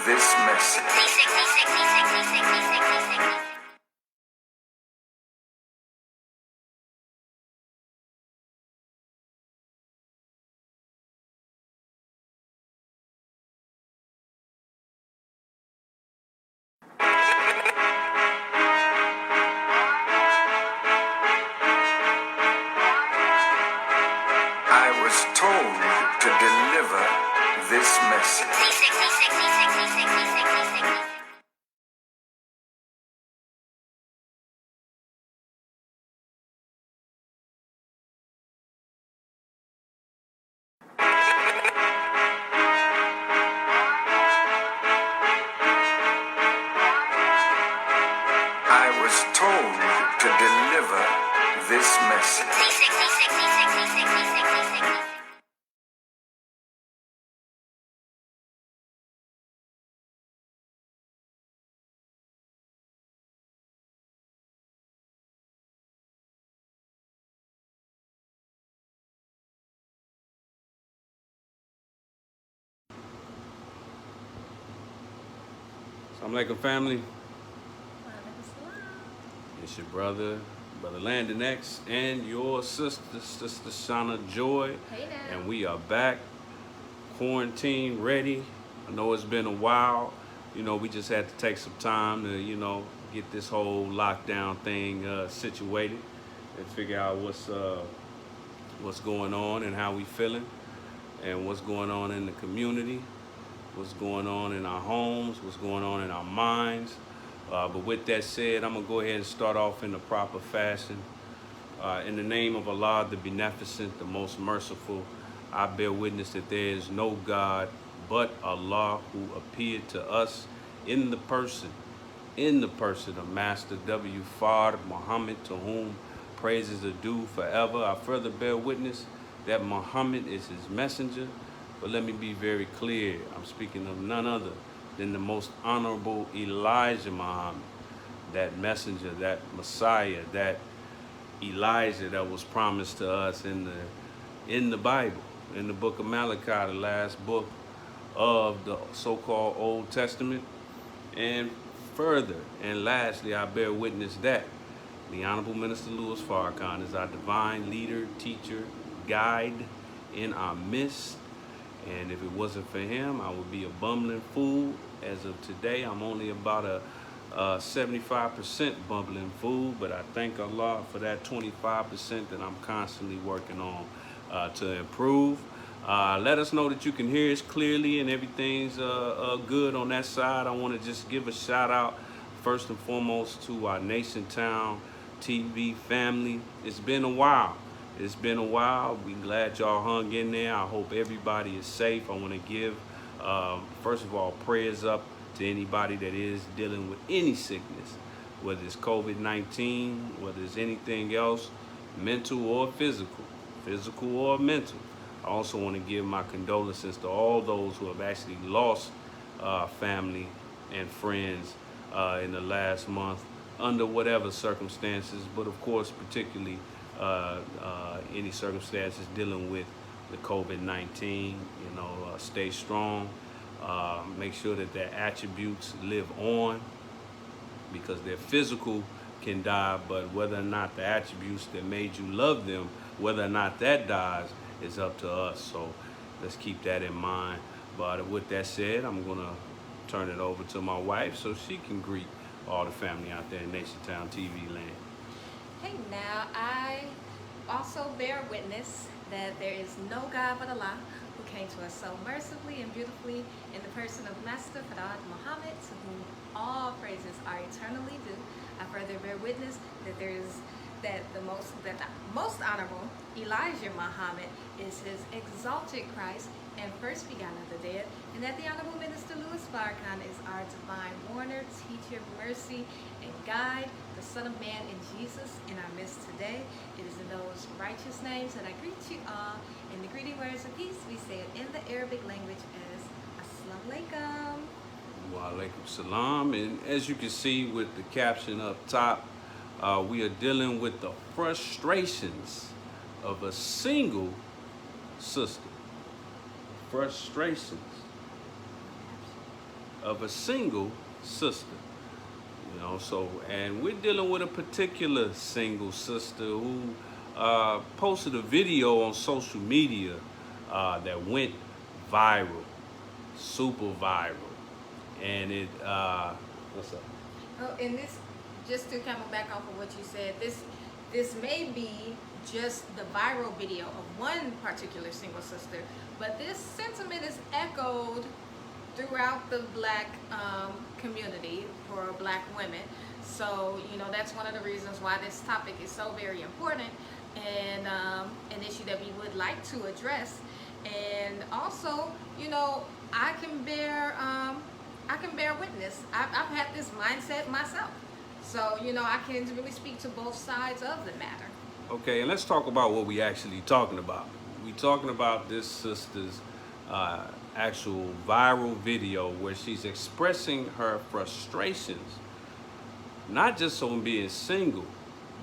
this message. I was told to deliver this message. I was told to deliver this message. Assalamu alaikum, family. It's your brother Landon X, and your sister Shauna Joy. Hey now. And we are back, quarantine ready. I know it's been a while. You know, we just had to take some time to, you know, get this whole lockdown thing situated and figure out what's going on and how we feeling and what's going on in the community, what's going on in our homes, what's going on in our minds. But with that said, I'm going to go ahead and start off in the proper fashion. In the name of Allah, the Beneficent, the Most Merciful, I bear witness that there is no God but Allah, who appeared to us in the person of Master W. Fard Muhammad, to whom praises are due forever. I further bear witness that Muhammad is his messenger. But let me be very clear, I'm speaking of none other than the most honorable Elijah Muhammad, that messenger, that Messiah, that Elijah that was promised to us in the Bible, in the book of Malachi, the last book of the so-called Old Testament. And further and lastly, I bear witness that the Honorable Minister Louis Farrakhan is our divine leader, teacher, guide in our midst. And if it wasn't for him, I would be a bumbling fool. As of today, I'm only about a 75% bumbling fool, but I thank Allah for that 25% that I'm constantly working on to improve. Let us know that you can hear us clearly and everything's good on that side. I want to just give a shout out first and foremost to our NationTown TV family. It's been a while. It's been a while. We glad y'all hung in there. I hope everybody is safe. I want to give, first of all, prayers up to anybody that is dealing with any sickness, whether it's COVID-19, whether it's anything else, mental or physical or mental. I also want to give my condolences to all those who have actually lost family and friends in the last month under whatever circumstances, but of course, particularly any circumstances dealing with the COVID-19. You know, stay strong. Make sure that their attributes live on, because their physical can die, but whether or not the attributes that made you love them, whether or not that dies, is up to us. So let's keep that in mind. But with that said, I'm gonna turn it over to my wife so she can greet all the family out there in NationTown TV land. Hey now, I also bear witness that there is no God but Allah, who came to us so mercifully and beautifully in the person of Master Fard Muhammad, to whom all praises are eternally due. I further bear witness that the most honorable Elijah Muhammad is his exalted Christ and first begotten of the dead, and that the Honorable Minister Louis Farrakhan is our divine warner, teacher, mercy, and guide, the Son of Man in Jesus in our midst today. It is in those righteous names that I greet you all. In the greeting words of peace, we say it in the Arabic language as Assalamu alaikum. Wa alaikum salam. And as you can see with the caption up top, we are dealing with the frustrations of a single sister. Frustrations of a single sister. You know, so, and we're dealing with a particular single sister who posted a video on social media that went viral, super viral. And it, what's up? Oh, and this, just to kind of back off of what you said, this may be just the viral video of one particular single sister, but this sentiment is echoed throughout the Black community for Black women. So, you know, that's one of the reasons why this topic is so very important and an issue that we would like to address. And also, you know, I can bear witness. I've had this mindset myself. So, you know, I can really speak to both sides of the matter. Okay, and let's talk about what we actually talking about. We talking about this sister's actual viral video where she's expressing her frustrations, not just on being single,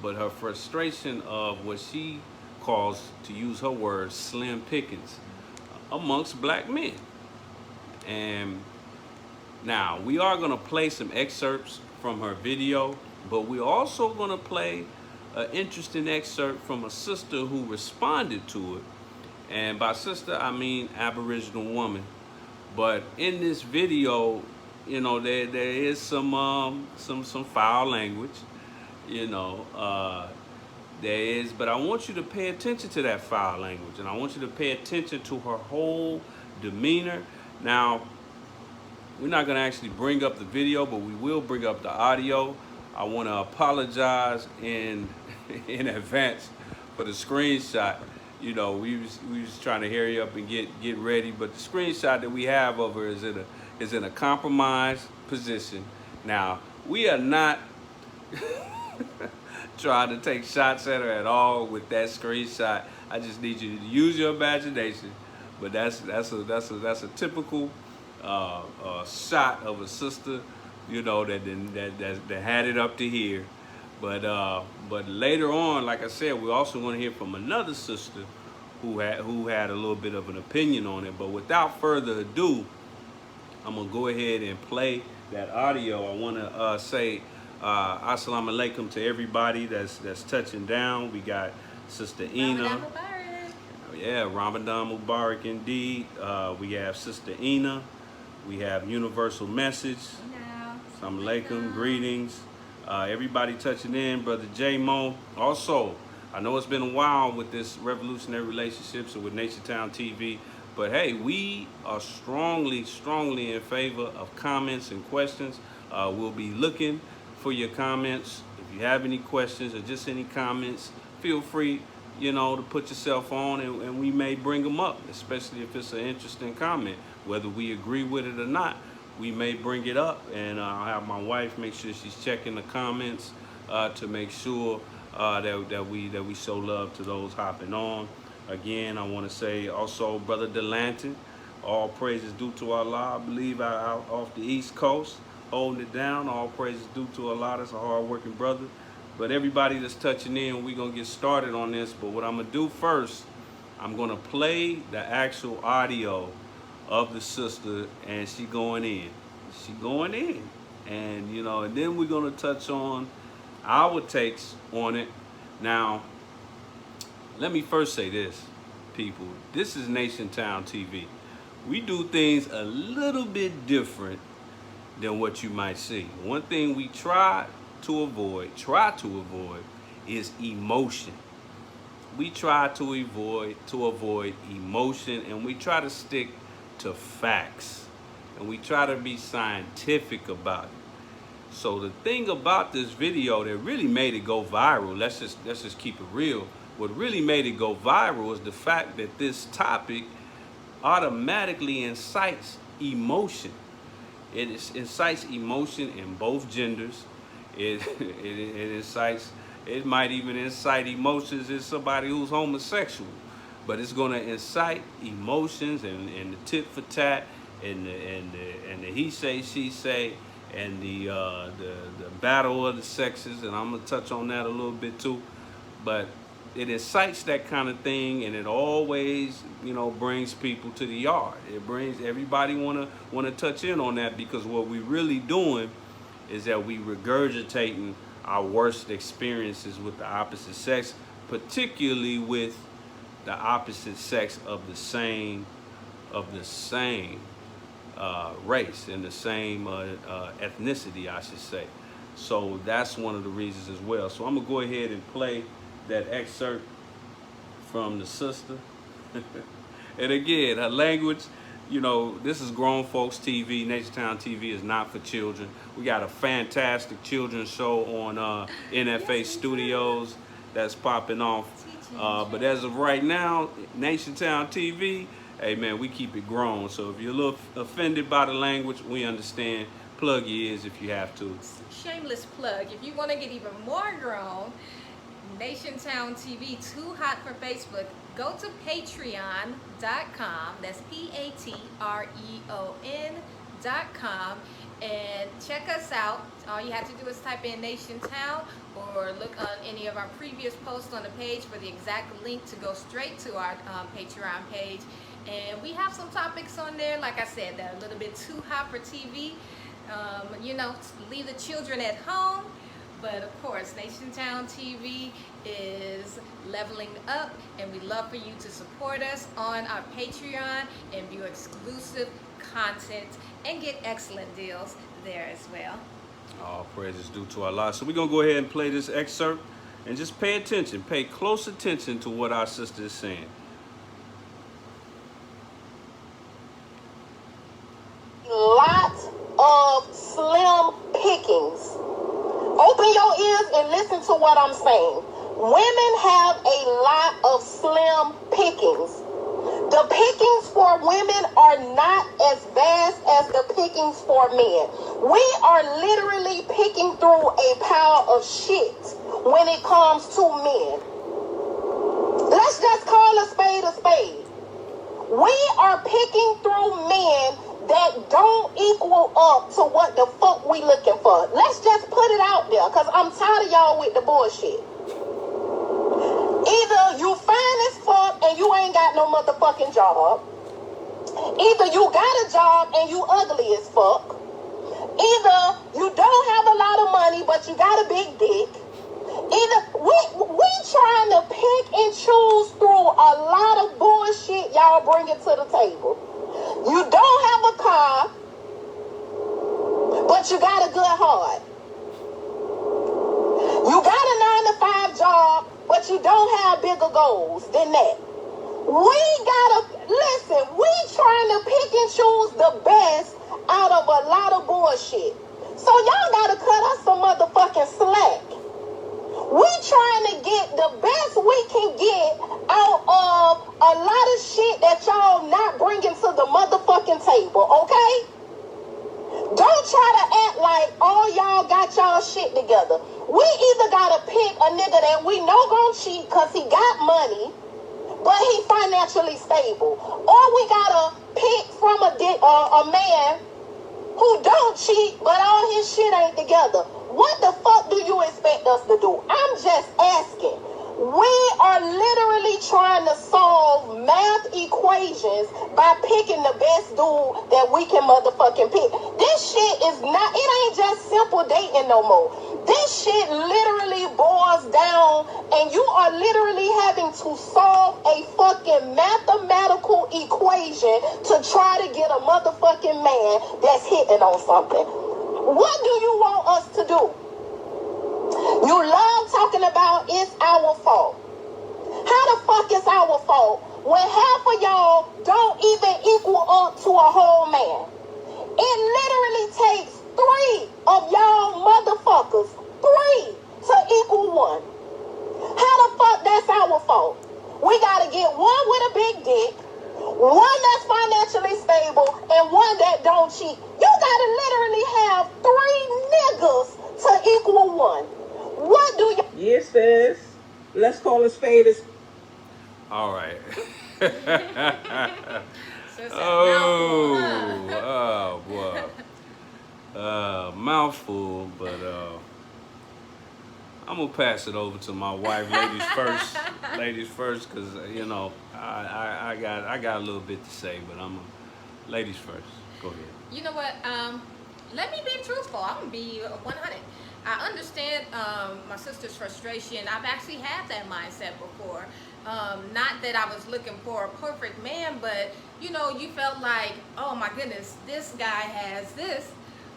but her frustration of what she calls, to use her words, slim pickings amongst Black men. And now we are going to play some excerpts from her video, but we're also going to play an interesting excerpt from a sister who responded to it. And by sister, I mean Aboriginal woman. But in this video, you know, there is some foul language, you know, there is, but I want you to pay attention to that foul language, and I want you to pay attention to her whole demeanor. Now, we're not going to actually bring up the video, but we will bring up the audio. I want to apologize in advance for the screenshot. You know, we was trying to hurry up and get ready, but the screenshot that we have of her is in a compromised position. Now, we are not trying to take shots at her at all with that screenshot. I just need you to use your imagination. But that's a typical shot of a sister, you know, that had it up to here. But later on, like I said, we also want to hear from another sister who had a little bit of an opinion on it. But without further ado, I'm gonna go ahead and play that audio. I want to say assalamu alaikum to everybody that's touching down. We got Sister Ina. Ramadan Mubarak. Yeah, Ramadan Mubarak indeed. We have Sister Ina. We have Universal Message. Assalamu alaikum, greetings. Everybody touching in, Brother J-Mo. Also, I know it's been a while with this Revolutionary Relationships and with NationTown TV, but hey, we are strongly in favor of comments and questions. We'll be looking for your comments. If you have any questions or just any comments, feel free, you know, to put yourself on, and we may bring them up, especially if it's an interesting comment. Whether we agree with it or not, we may bring it up, and I'll have my wife make sure she's checking the comments to make sure that we show love to those hopping on. Again, I want to say also, Brother Delanton, all praises due to Allah. I believe out off the East Coast, holding it down. All praises due to Allah. That's a hard-working brother. But everybody that's touching in, we're gonna get started on this. But what I'm gonna do first, I'm gonna play the actual audio of the sister, and she going in, and you know, and then we're gonna touch on our takes on it. Now, let me first say this, people. This is NationTown TV. We do things a little bit different than what you might see. One thing we try to avoid is emotion. We try to avoid emotion, and we try to stick to facts, and we try to be scientific about it. So the thing about this video that really made it go viral, let's just keep it real. What really made it go viral is the fact that this topic automatically incites emotion. It incites emotion in both genders. It incites. It might even incite emotions in somebody who's homosexual. But it's going to incite emotions and the tit for tat and the he say she say and the battle of the sexes, and I'm gonna touch on that a little bit too. But it incites that kind of thing, and it always, you know, brings people to the yard. It brings everybody wanna touch in on that, because what we really doing is that we regurgitating our worst experiences with the opposite sex, particularly with the opposite sex of the same race and the same ethnicity, I should say. So that's one of the reasons as well. So I'm gonna go ahead and play that excerpt from the sister. And again, her language, you know, this is grown folks TV. NationTown TV is not for children. We got a fantastic children's show on NFA Studios that's popping off. But as of right now, NationTown TV, hey man, we keep it grown. So if you're a little offended by the language, we understand. Plug your ears if you have to. Shameless plug. If you want to get even more grown, NationTown TV, Too Hot for Facebook, go to patreon.com. That's patreon.com and check us out. All you have to do is type in NationTown or look on any of our previous posts on the page for the exact link to go straight to our Patreon page. And we have some topics on there, like I said, that are a little bit too hot for TV. You know, leave the children at home. But of course, NationTown TV is leveling up, and we love for you to support us on our Patreon and view exclusive content and get excellent deals there as well. All praises due to Allah. So we're going to go ahead and play this excerpt and just pay attention. Pay close attention to what our sister is saying. Lots of slim pickings. Open your ears and listen to what I'm saying. Women have a lot of slim pickings. The pickings for women are not as vast as the pickings for men. We are literally picking through a pile of shit when it comes to men. Let's just call a spade a spade. We are picking through men that don't equal up to what the fuck we looking for. Let's just put it out there, because I'm tired of y'all with the bullshit. Either you fine as fuck and you ain't got no motherfucking job. Either you got a job and you ugly as fuck. Either you don't have a lot of money but you got a big dick. Either we trying to pick and choose through a lot of bullshit y'all bringing to the table. You don't have a car, but you got a good heart. You got a 9-to-5 job, but you don't have bigger goals than that. We trying to pick and choose the best out of a lot of bullshit. So y'all gotta cut us some motherfucking slack. We trying to get the best we can get out of a lot of shit that y'all not bringing to the motherfucking table, okay? Don't try to act like all y'all got y'all shit together. We either gotta pick a nigga that we know gon' cheat cause he got money, but he financially stable. Or we gotta pick from a man who don't cheat, but all his shit ain't together. What the fuck do you expect us to do? I'm just asking. We are literally trying to solve math equations by picking the best dude that we can motherfucking pick. This shit is not, it ain't just simple dating no more. This shit literally boils down, and you are literally having to solve a fucking mathematical equation to try to get a motherfucking man that's hitting on something. What do you want us to do? You love talking about it's our fault. How the fuck is our fault when half of y'all don't even equal up to a whole man? It literally takes 3 of y'all motherfuckers, 3 to equal 1. How the fuck that's our fault? We gotta get one with a big dick, one that's financially stable, and one that don't cheat. You gotta literally have 3 niggas to equal 1. What do you... Yes, sis. Let's call a spade a... All right. Oh boy. Mouthful, but I'm gonna pass it over to my wife, ladies first. ladies first, because you know I got a little bit to say, but ladies first. Go ahead. You know what? Let me be truthful. I'm gonna be 100. I understand my sister's frustration. I've actually had that mindset before. Not that I was looking for a perfect man, but you know, you felt like, oh my goodness, this guy has this,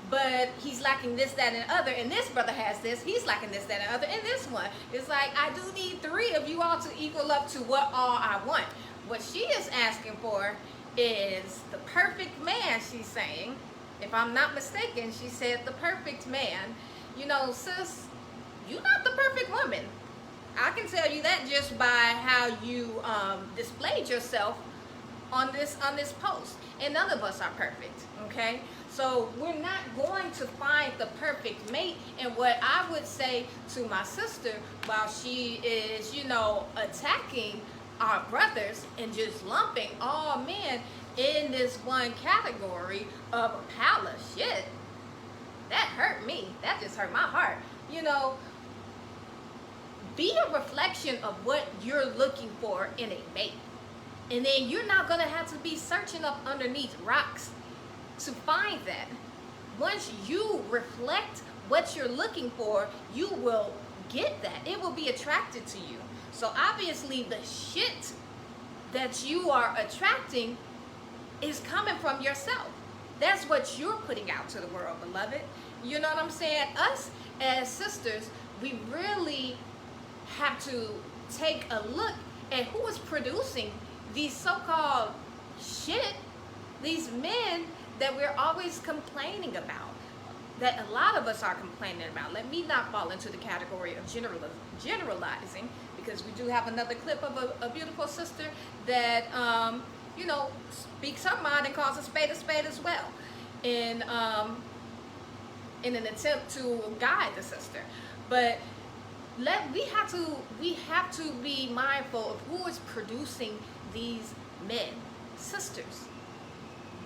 but he's lacking this, that, and other, and this brother has this, he's lacking this, that, and other, and this one. It's like, I do need 3 of you all to equal up to what all I want. What she is asking for is the perfect man, she's saying. If I'm not mistaken, she said the perfect man. You know, sis, you're not the perfect woman. I can tell you that just by how you displayed yourself on this post. And none of us are perfect, okay? So we're not going to find the perfect mate. And what I would say to my sister, while she is, you know, attacking our brothers and just lumping all men in this one category of a pile of shit, that hurt me. That just hurt my heart. You know, be a reflection of what you're looking for in a mate. And then you're not going to have to be searching up underneath rocks to find that. Once you reflect what you're looking for, you will get that. It will be attracted to you. So obviously the shit that you are attracting is coming from yourself. That's what you're putting out to the world, beloved. You know what I'm saying? Us as sisters, we really have to take a look at who is producing these so-called shit, these men that we're always complaining about, that a lot of us are complaining about. Let me not fall into the category of generalizing, because we do have another clip of a beautiful sister that, you know, speaks her mind and calls a spade as well, in an attempt to guide the sister. But we have to be mindful of who is producing these men. Sisters,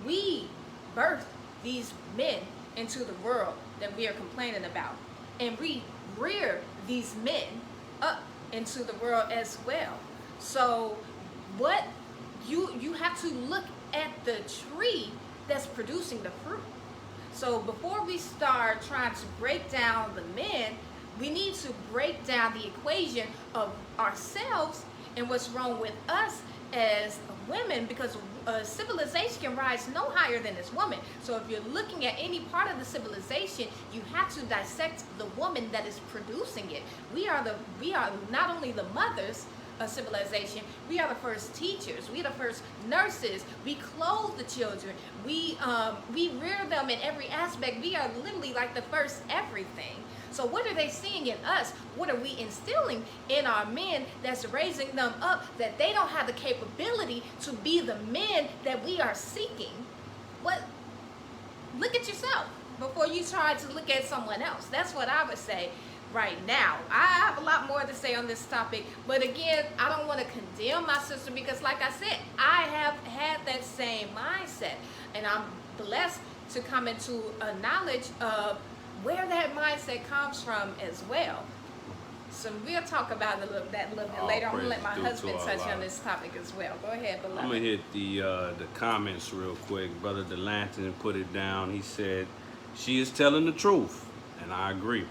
we birthed these men into the world that we are complaining about, and we rear these men up into the world as well. So what you have to look at the tree that's producing the fruit. So before we start trying to break down the men, we need to break down the equation of ourselves and what's wrong with us as women, because civilization can rise no higher than this woman. So if you're looking at any part of the civilization, you have to dissect the woman that is producing it. We are not only the mothers of civilization, we are the first teachers, we are the first nurses, we clothe the children, we rear them in every aspect. We are literally like the first everything. So what are they seeing in us? What are we instilling in our men that's raising them up, that they don't have the capability to be the men that we are seeking? Look at yourself before you try to look at someone else. That's what I would say right now. I have a lot more to say on this topic, but again, I don't want to condemn my sister, because like I said, I have had that same mindset, and I'm blessed to come into a knowledge of where that mindset comes from as well. So we'll talk about that a little bit later. I'm gonna let my husband touch on this topic as well. Go ahead, beloved. I'm gonna hit the comments real quick. Brother Delanton put it down. He said, "She is telling the truth," and I agree.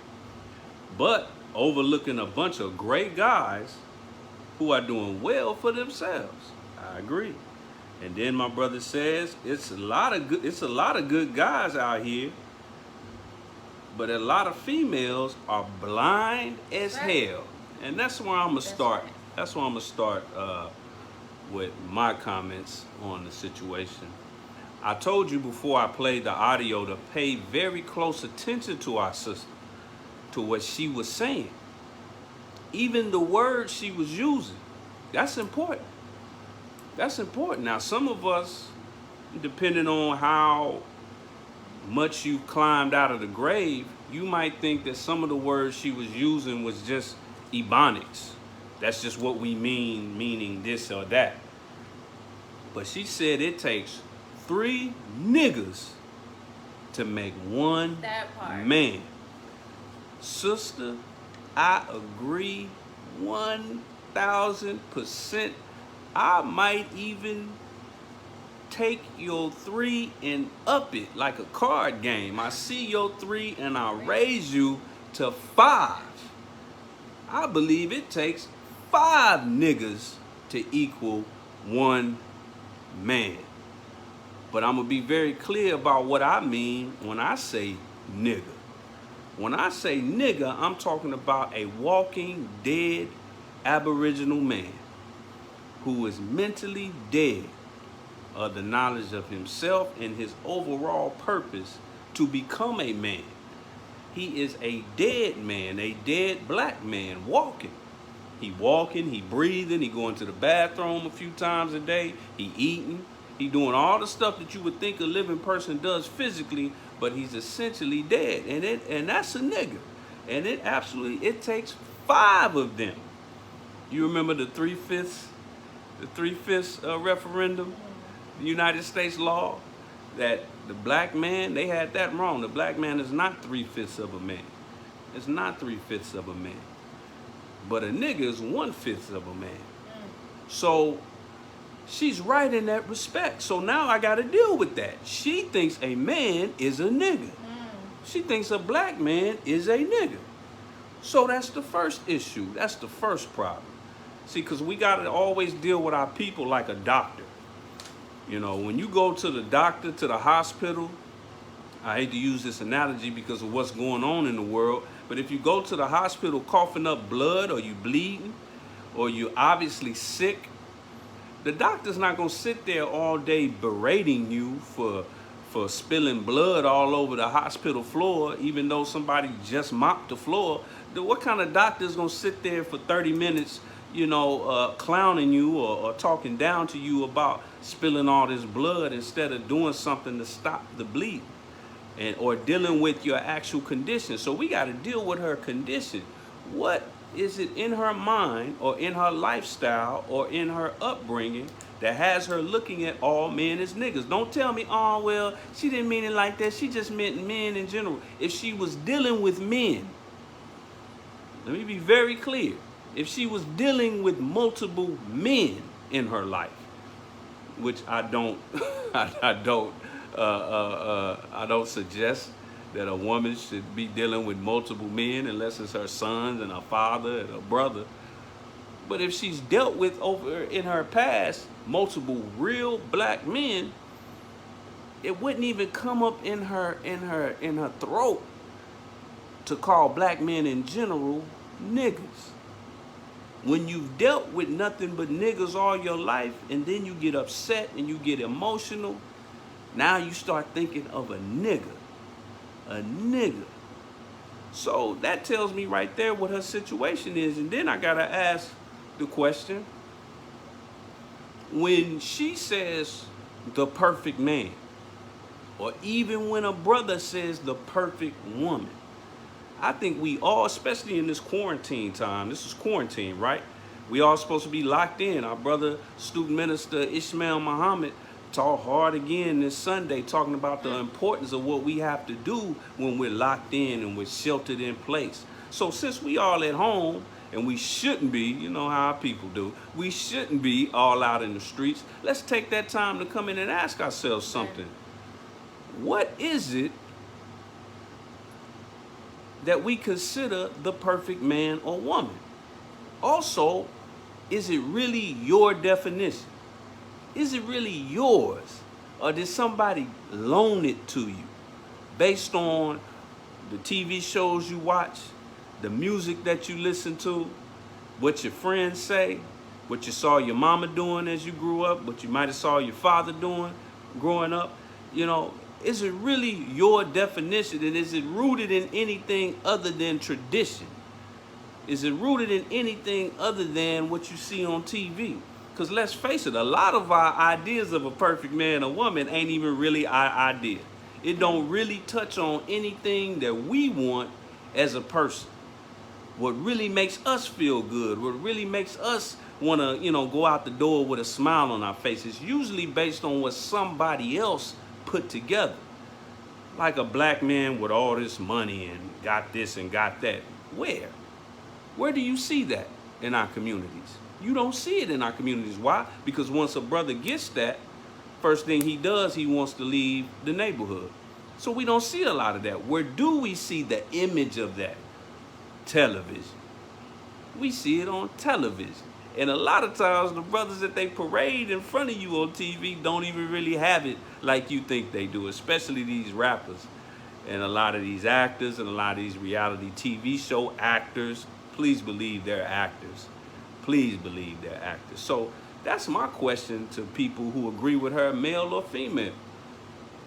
But overlooking a bunch of great guys who are doing well for themselves. I agree. And then my brother says it's a lot of good guys out here, but a lot of females are blind as hell. And that's where I'm gonna start. Right. That's where I'm gonna start with my comments on the situation. I told you before I played the audio to pay very close attention to our sister, to what she was saying. Even the words she was using, that's important. That's important. Now, some of us, depending on how much you climbed out of the grave, you might think that some of the words she was using was just ebonics. That's just what we mean, meaning this or that. But she said it takes 3 niggas to make one man. Sister, I agree 1000%. 1,000%. I might even take your 3 and up it like a card game. I see your 3 and I raise you to 5. I believe it takes 5 niggas to equal 1 man. But I'm gonna be very clear about what I mean when I say nigga. When I say nigga, I'm talking about a walking dead Aboriginal man who is mentally dead of the knowledge of himself and his overall purpose to become a man. He is a dead man, a dead black man walking. He walking, he breathing, he going to the bathroom a few times a day, he eating, he doing all the stuff that you would think a living person does physically, but he's essentially dead. And that's a nigga. And it takes 5 of them. You remember the 3/5 referendum, the United States law, that the black man, they had that wrong. The black man is not 3/5 of a man. It's not 3/5 of a man. But a nigga is 1/5 of a man. So she's right in that respect. So now I got to deal with that. She thinks a man is a nigga. She thinks a black man is a nigga. So that's the first issue. That's the first problem. See, because we got to always deal with our people like a doctor. You know, when you go to the doctor, to the hospital, I hate to use this analogy because of what's going on in the world, but if you go to the hospital coughing up blood, or you bleeding, or you obviously sick, the doctor's not going to sit there all day berating you for spilling blood all over the hospital floor, even though somebody just mopped the floor. What kind of doctor is going to sit there for 30 minutes, you know, clowning you or talking down to you about spilling all this blood instead of doing something to stop the bleeding or dealing with your actual condition? So we got to deal with her condition. What is it in her mind or in her lifestyle or in her upbringing that has her looking at all men as niggas? Don't tell me, oh, well, she didn't mean it like that. She just meant men in general. If she was dealing with men, let me be very clear. If she was dealing with multiple men in her life, which I don't, I don't suggest that a woman should be dealing with multiple men unless it's her sons and her father and her brother. But if she's dealt with over in her past multiple real black men, it wouldn't even come up in her throat to call black men in general niggas. When you've dealt with nothing but niggas all your life, and then you get upset and you get emotional, now you start thinking of a nigga. A nigga. So that tells me right there what her situation is. And then I gotta ask the question, when she says the perfect man, or even when a brother says the perfect woman, I think we all, especially in this quarantine time, this is quarantine, right? We all supposed to be locked in. Our brother, student minister Ishmael Muhammad, taught hard again this Sunday, talking about the importance of what we have to do when we're locked in and we're sheltered in place. So since we all at home, and we shouldn't be, you know how our people do, we shouldn't be all out in the streets, let's take that time to come in and ask ourselves something. What is it that we consider the perfect man or woman? Also, is it really your definition? Is it really yours? Or did somebody loan it to you based on the TV shows you watch, the music that you listen to, what your friends say, what you saw your mama doing as you grew up, what you might have saw your father doing growing up? You know, is it really your definition, and is it rooted in anything other than tradition? Is it rooted in anything other than what you see on TV? Because let's face it, a lot of our ideas of a perfect man or woman ain't even really our idea. It don't really touch on anything that we want as a person. What really makes us feel good, what really makes us want to, you know, go out the door with a smile on our face, is usually based on what somebody else put together. Like a black man with all this money and got this and got that. Where? Where do you see that in our communities? You don't see it in our communities. Why? Because once a brother gets that, first thing he does, he wants to leave the neighborhood. So we don't see a lot of that. Where do we see the image of that? Television. We see it on television. And a lot of times the brothers that they parade in front of you on TV don't even really have it like you think they do, especially these rappers and a lot of these actors and a lot of these reality TV show actors. Please believe they're actors. Please believe they're actors. So that's my question to people who agree with her, male or female,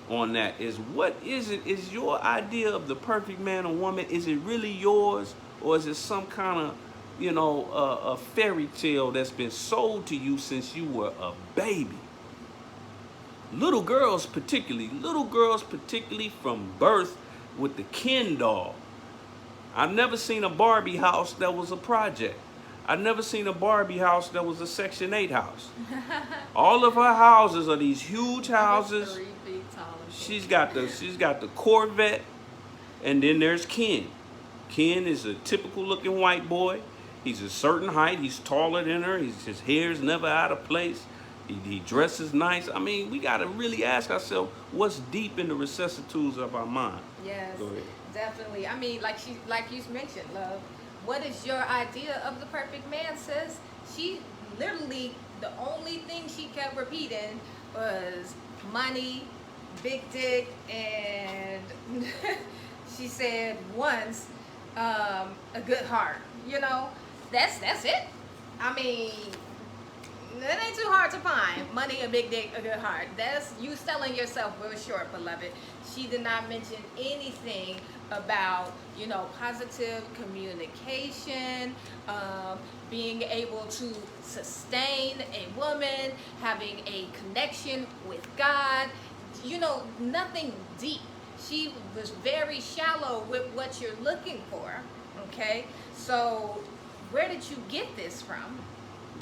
on that is, what is it? Is your idea of the perfect man or woman, is it really yours, or is it some kind of, a fairy tale that's been sold to you since you were a baby? Little girls particularly from birth with the Ken doll. I've never seen a Barbie house that was a project. I've never seen a Barbie house that was a Section 8 house. All of her houses are these huge houses. 3 feet tall. She's got the Corvette, and then there's Ken. Ken is a typical looking white boy. He's a certain height. He's taller than her. His hair's never out of place. He dresses nice. I mean, we got to really ask ourselves what's deep in the recessitudes of our mind. Yes, Go ahead. definitely. I mean, like you mentioned, love. What is your idea of the perfect man, sis? She literally, the only thing she kept repeating was money, big dick, and she said once, a good heart. That's it. I mean, that ain't too hard to find. Money, a big dick, a good heart. That's you selling yourself real short, beloved. She did not mention anything about, positive communication, being able to sustain a woman, having a connection with God, nothing deep. She was very shallow with what you're looking for, okay? So where did you get this from?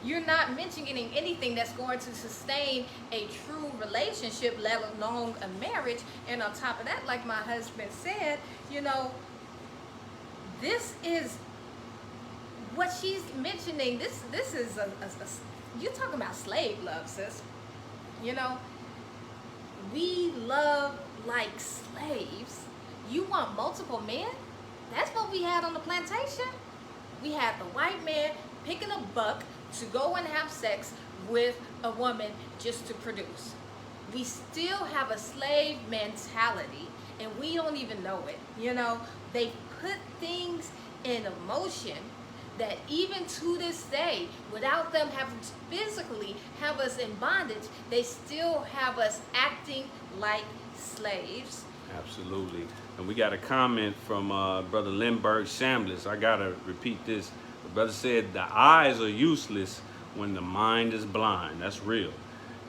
You're not mentioning anything that's going to sustain a true relationship, let alone a marriage. And on top of that, like my husband said, this is what she's mentioning. This is you're talking about slave love, sis. We love like slaves. You want multiple men? That's what we had on the plantation. We had the white man picking a buck to go and have sex with a woman just to produce. We still have a slave mentality, and we don't even know it. They put things in motion that even to this day, without them having to physically have us in bondage, they still have us acting like slaves. Absolutely. And we got a comment from Brother Lindbergh Shambliss. I got to repeat this. The brother said, the eyes are useless when the mind is blind. That's real.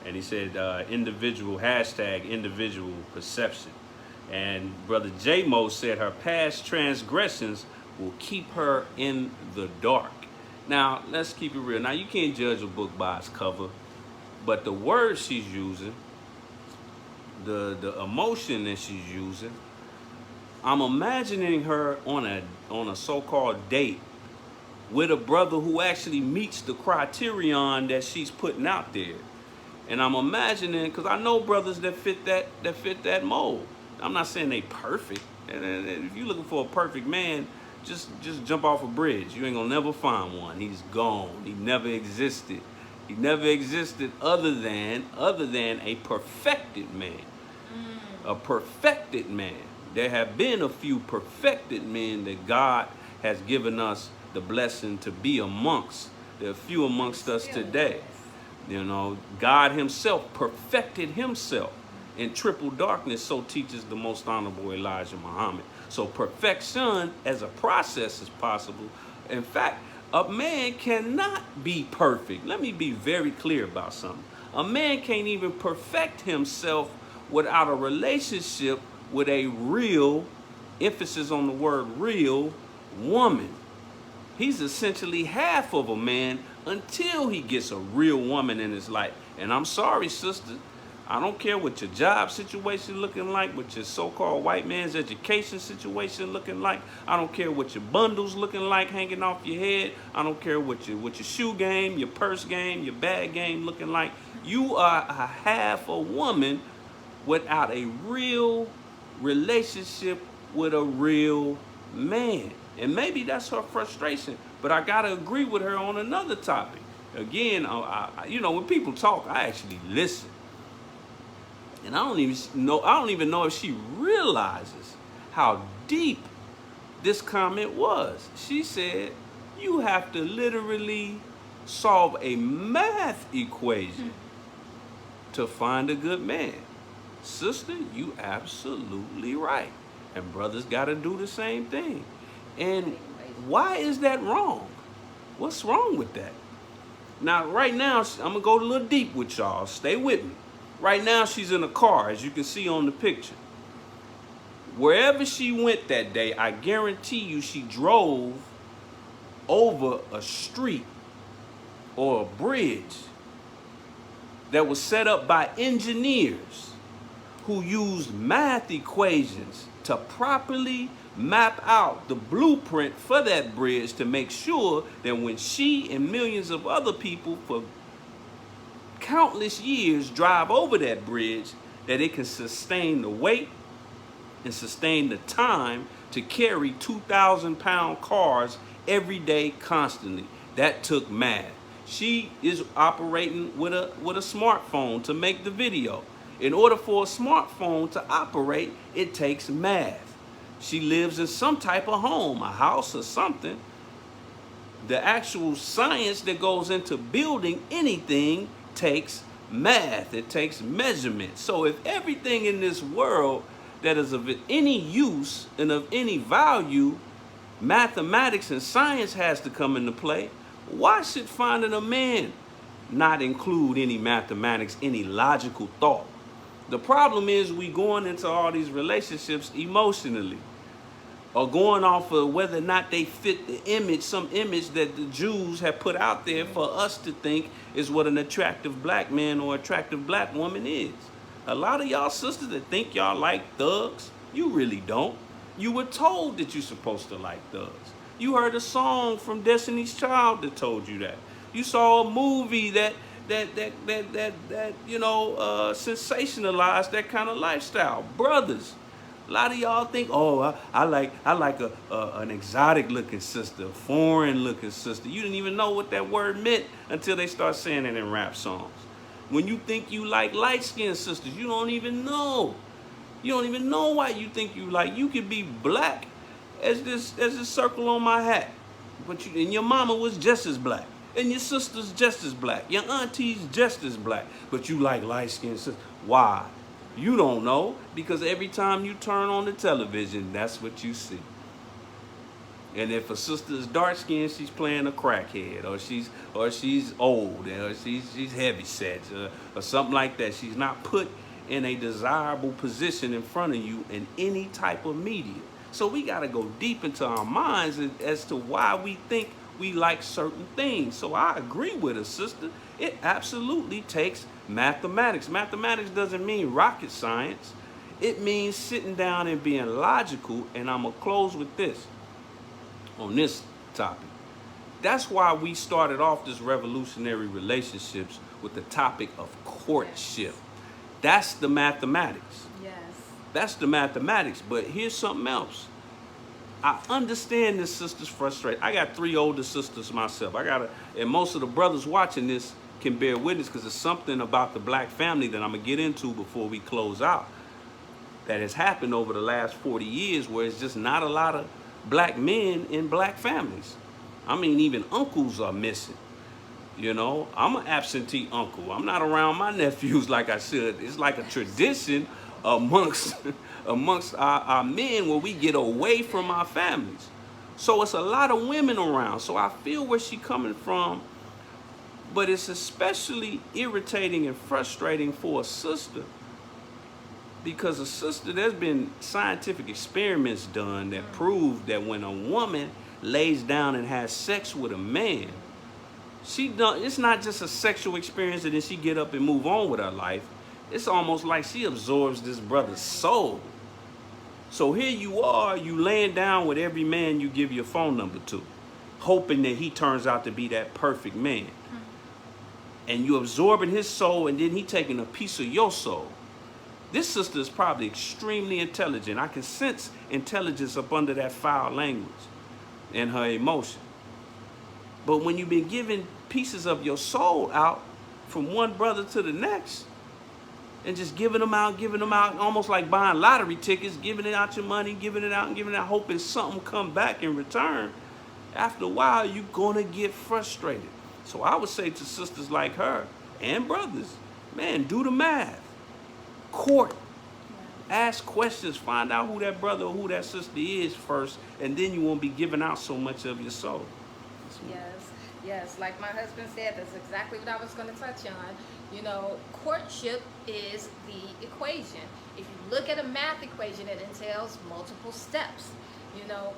And he said, individual perception. And Brother J-Mo said her past transgressions will keep her in the dark. Now, let's keep it real. Now, you can't judge a book by its cover, but the words she's using, the emotion that she's using, I'm imagining her on a so-called date with a brother who actually meets the criterion that she's putting out there. And I'm imagining, because I know brothers that fit that mold. I'm not saying they perfect. And if you're looking for a perfect man, just jump off a bridge. You ain't gonna never find one. He's gone. He never existed. He never existed other than a perfected man. A perfected man. There have been a few perfected men that God has given us the blessing to be amongst. There are few amongst us today. God himself perfected himself in triple darkness, so teaches the most honorable Elijah Muhammad. So perfection as a process is possible. In fact, a man cannot be perfect. Let me be very clear about something. A man can't even perfect himself without a relationship with a real, emphasis on the word real, woman. He's essentially half of a man until he gets a real woman in his life. And I'm sorry, sister, I don't care what your job situation looking like, what your so-called white man's education situation looking like. I don't care what your bundles looking like hanging off your head. I don't care what your shoe game, your purse game, your bag game looking like. You are a half a woman without a real relationship with a real man. And maybe that's her frustration. But I gotta agree with her on another topic. Again, you know, when people talk, I actually listen. And I don't even know if she realizes how deep this comment was. She said, you have to literally solve a math equation to find a good man. Sister, you absolutely right. And brothers got to do the same thing. And why is that wrong? What's wrong with that? Now, right now, I'm going to go a little deep with y'all. Stay with me. Right now, she's in a car, as you can see on the picture. Wherever she went that day, I guarantee you she drove over a street or a bridge that was set up by engineers who used math equations to properly map out the blueprint for that bridge to make sure that when she and millions of other people for countless years drive over that bridge, that it can sustain the weight and sustain the time to carry 2,000-pound cars every day constantly. That took math. She is operating with a smartphone to make the video. In order for a smartphone to operate, it takes math. She lives in some type of home, a house or something. The actual science that goes into building anything takes math. It takes measurement. So if everything in this world that is of any use and of any value, mathematics and science has to come into play, why should finding a man not include any mathematics, any logical thought? The problem is we going into all these relationships emotionally, or going off of whether or not they fit the image, some image that the Jews have put out there for us to think is what an attractive black man or attractive black woman is. A lot of y'all sisters that think y'all like thugs, you really don't. You were told that you're supposed to like thugs. You heard a song from Destiny's Child that told you that. You saw a movie that sensationalized that kind of lifestyle. Brothers, a lot of y'all think, oh, I like an exotic looking sister, a foreign looking sister. You didn't even know what that word meant until they start saying it in rap songs. When you think you like light-skinned sisters, you don't even know. You don't even know why you think you like. You could be black as this circle on my hat, and your mama was just as black, and your sister's just as black, your auntie's just as black, but you like light-skinned sisters. Why? You don't know, because every time you turn on the television, that's what you see. And if a sister is dark-skinned, she's playing a crackhead, or she's old, or she's heavy set, or something like that. She's not put in a desirable position in front of you in any type of media. So we got to go deep into our minds as to why we think we like certain things. So I agree with her, sister. It absolutely takes mathematics. Mathematics doesn't mean rocket science. It means sitting down and being logical. And I'm going to close with this on this topic. That's why we started off this revolutionary relationships with the topic of courtship. That's the mathematics. Yes. That's the mathematics. But here's something else. I understand this sister's frustration. I got 3 older sisters myself. And most of the brothers watching this can bear witness, because there's something about the black family that I'm going to get into before we close out that has happened over the last 40 years where it's just not a lot of black men in black families. I mean, even uncles are missing. You know, I'm an absentee uncle. I'm not around my nephews like I should. It's like a tradition amongst our men where we get away from our families. So it's a lot of women around. So I feel where she's coming from, but it's especially irritating and frustrating for a sister, because a sister, there's been scientific experiments done that prove that when a woman lays down and has sex with a man, it's not just a sexual experience and then she get up and move on with her life. It's almost like she absorbs this brother's soul. So here you are, you laying down with every man you give your phone number to, hoping that he turns out to be that perfect man. And you absorbing his soul, and then he taking a piece of your soul. This sister is probably extremely intelligent. I can sense intelligence up under that foul language and her emotion. But when you've been giving pieces of your soul out from one brother to the next, and just giving them out, almost like buying lottery tickets, giving it out your money, giving it out and giving it out, hoping something come back in return, after a while, you're going to get frustrated. So I would say to sisters like her and brothers, man, do the math. Court. Ask questions. Find out who that brother or who that sister is first, and then you won't be giving out so much of your soul. Yes, like my husband said, that's exactly what I was going to touch on. You know, courtship is the equation. If you look at a math equation, it entails multiple steps. You know,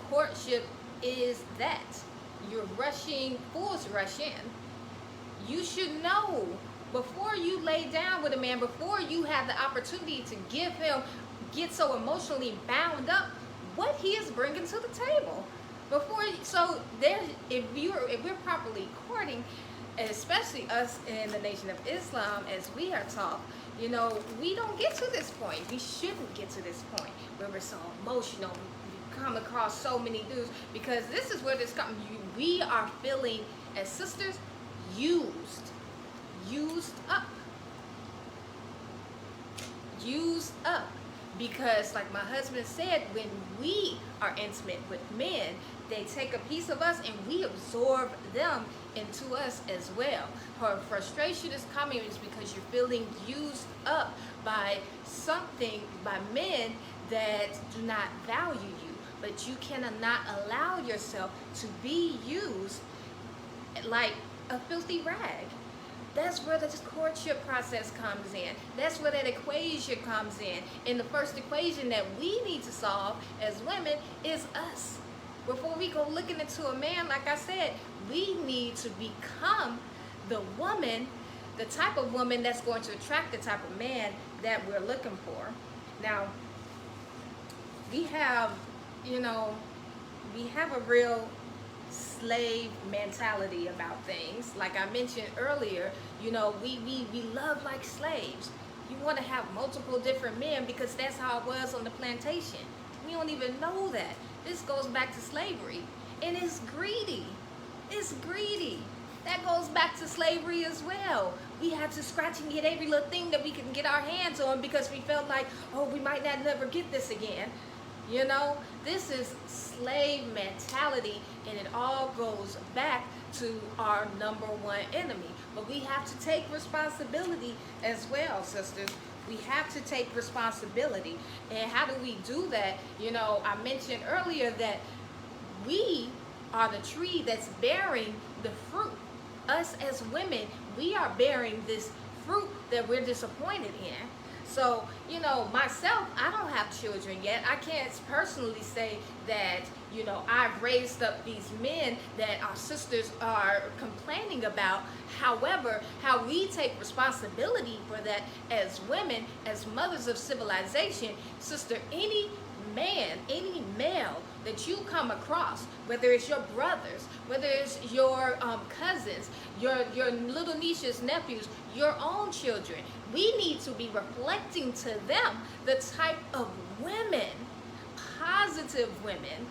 courtship is that. You're rushing, fools rush in. You should know before you lay down with a man, before you have the opportunity to get so emotionally bound up, what he is bringing to the table. If we're properly courting, especially us in the Nation of Islam, as we are taught, you know, we don't get to this point. We shouldn't get to this point where we're so emotional. We come across so many dudes, because this is where this comes. We are feeling, as sisters, used up. Because like my husband said, when we are intimate with men, they take a piece of us and we absorb them into us as well. Her frustration is coming is because you're feeling used up by men that do not value you. But you cannot allow yourself to be used like a filthy rag. That's where the courtship process comes in. That's where that equation comes in. And the first equation that we need to solve as women is us. Before we go looking into a man, like I said, we need to become the woman, the type of woman that's going to attract the type of man that we're looking for. Now, we have a real slave mentality about things. Like I mentioned earlier, you know, we love like slaves. You want to have multiple different men because that's how it was on the plantation. We don't even know that. This goes back to slavery. And it's greedy. It's greedy. That goes back to slavery as well. We had to scratch and get every little thing that we could get our hands on because we felt like, oh, we might not never get this again. You know, this is slave mentality, and it all goes back to our number one enemy. But we have to take responsibility as well, sisters. We have to take responsibility. And how do we do that? You know, I mentioned earlier that we are the tree that's bearing the fruit. Us as women, we are bearing this fruit that we're disappointed in. So, you know, myself, I don't have children yet. I can't personally say that, you know, I've raised up these men that our sisters are complaining about. However, how we take responsibility for that as women, as mothers of civilization, sister, any man, any male that you come across, whether it's your brothers, whether it's your cousins, your little nieces, nephews, your own children, we need to be reflecting to them the type of women, positive women,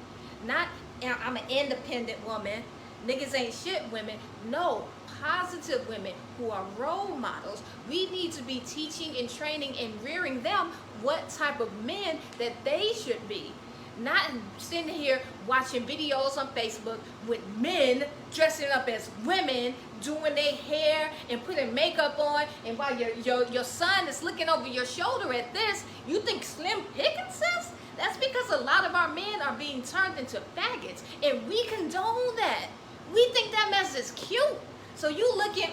not, I'm an independent woman, niggas ain't shit women. No, positive women who are role models. We need to be teaching and training and rearing them what type of men that they should be. Not sitting here watching videos on Facebook with men dressing up as women, doing their hair and putting makeup on, and while your son is looking over your shoulder at this, you think slim pickings, sis? That's because a lot of our men are being turned into faggots, and we condone that. We think that mess is cute. So you looking,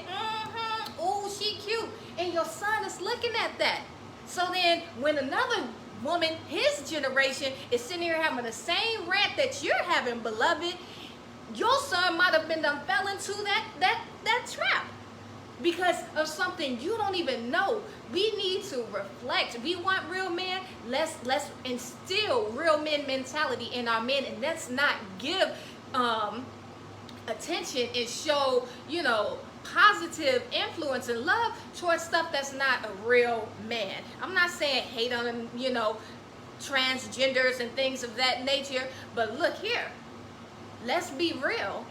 oh, she cute, and your son is looking at that. So then when another woman, his generation, is sitting here having the same rant that you're having, beloved, your son might have been done fell into that trap. because of something you don't even know. We need to reflect. We want real men. Let's instill real men mentality in our men, and let's not give attention and show, you know, positive influence and love towards stuff that's not a real man. I'm not saying hate on them, you know, transgenders and things of that nature, but look here, let's be real.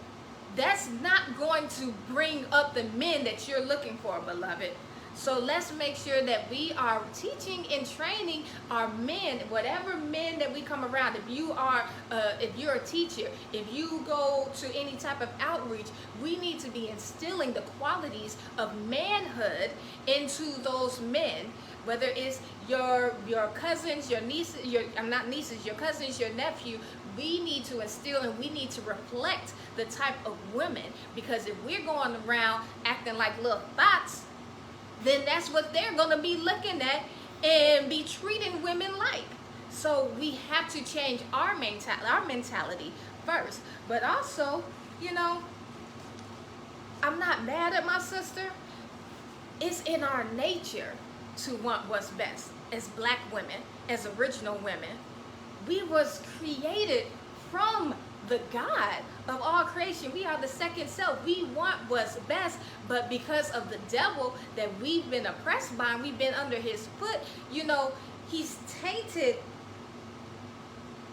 That's not going to bring up the men that you're looking for, beloved. So let's make sure that we are teaching and training our men, whatever men that we come around. If you're a teacher, if you go to any type of outreach, we need to be instilling the qualities of manhood into those men. Whether it's your cousins, your nieces, your cousins, your nephew, we need to instill and we need to reflect the type of women. Because if we're going around acting like little thoughts, then that's what they're going to be looking at and be treating women like. So we have to change our mentality first. But also, you know, I'm not mad at my sister. It's in our nature to want what's best. As black women, as original women, we was created from the God of all creation. We are the second self. We want what's best, but because of the devil that we've been oppressed by and we've been under his foot, you know, he's tainted.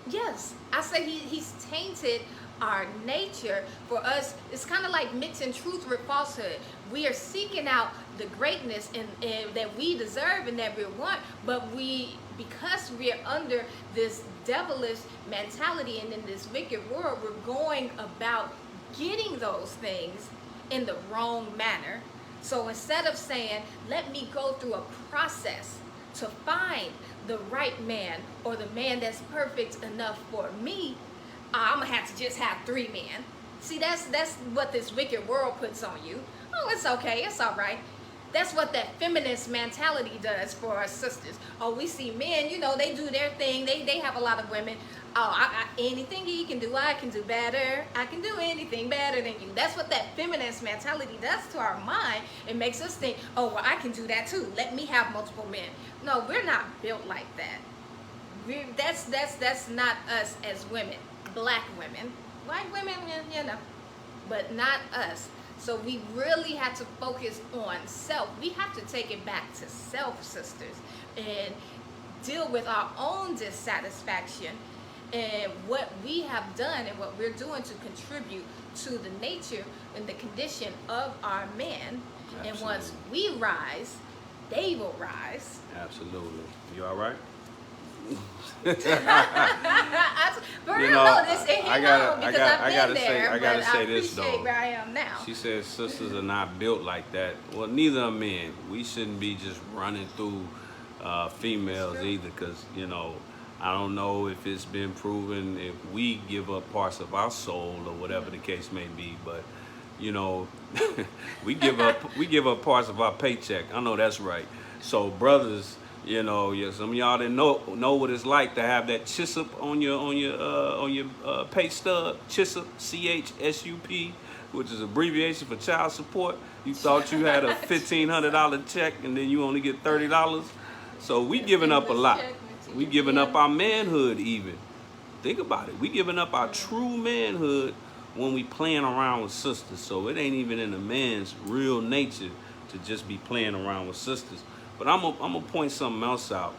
Yes, I say he's tainted our nature for us. It's kind of like mixing truth with falsehood. We are seeking out the greatness and that we deserve and that we want, but because we are under this devilish mentality and in this wicked world, we're going about getting those things in the wrong manner. So instead of saying, let me go through a process to find the right man or the man that's perfect enough for me, I'm gonna have to just have 3 men. See, that's what this wicked world puts on you. Oh, it's okay, it's all right. That's what that feminist mentality does for us sisters. Oh, we see men, you know, they do their thing. They have a lot of women. Oh, anything he can do, I can do better. I can do anything better than you. That's what that feminist mentality does to our mind. It makes us think, oh, well, I can do that too. Let me have multiple men. No, we're not built like that. That's not us as women. Black women. White women, you know, but not us. So we really have to focus on self. We have to take it back to self, sisters, and deal with our own dissatisfaction and what we have done and what we're doing to contribute to the nature and the condition of our men. Absolutely. And once we rise, they will rise. Absolutely. You all right? For real, no, this ain't I gotta say this though. Where I am now. She says sisters are not built like that. Well, neither are men. We shouldn't be just running through females either, because you know, I don't know if it's been proven if we give up parts of our soul or whatever the case may be, but you know, we give up parts of our paycheck. I know that's right. So brothers, you know, some of y'all didn't know what it's like to have that CHSUP on your pay stub. CHSUP, CHSUP, which is abbreviation for child support. You thought you had a $1,500 check and then you only get $30. So we giving up a lot. We giving up our manhood even. Think about it. We giving up our true manhood when we playing around with sisters. So it ain't even in a man's real nature to just be playing around with sisters. But I'm gonna point something else out.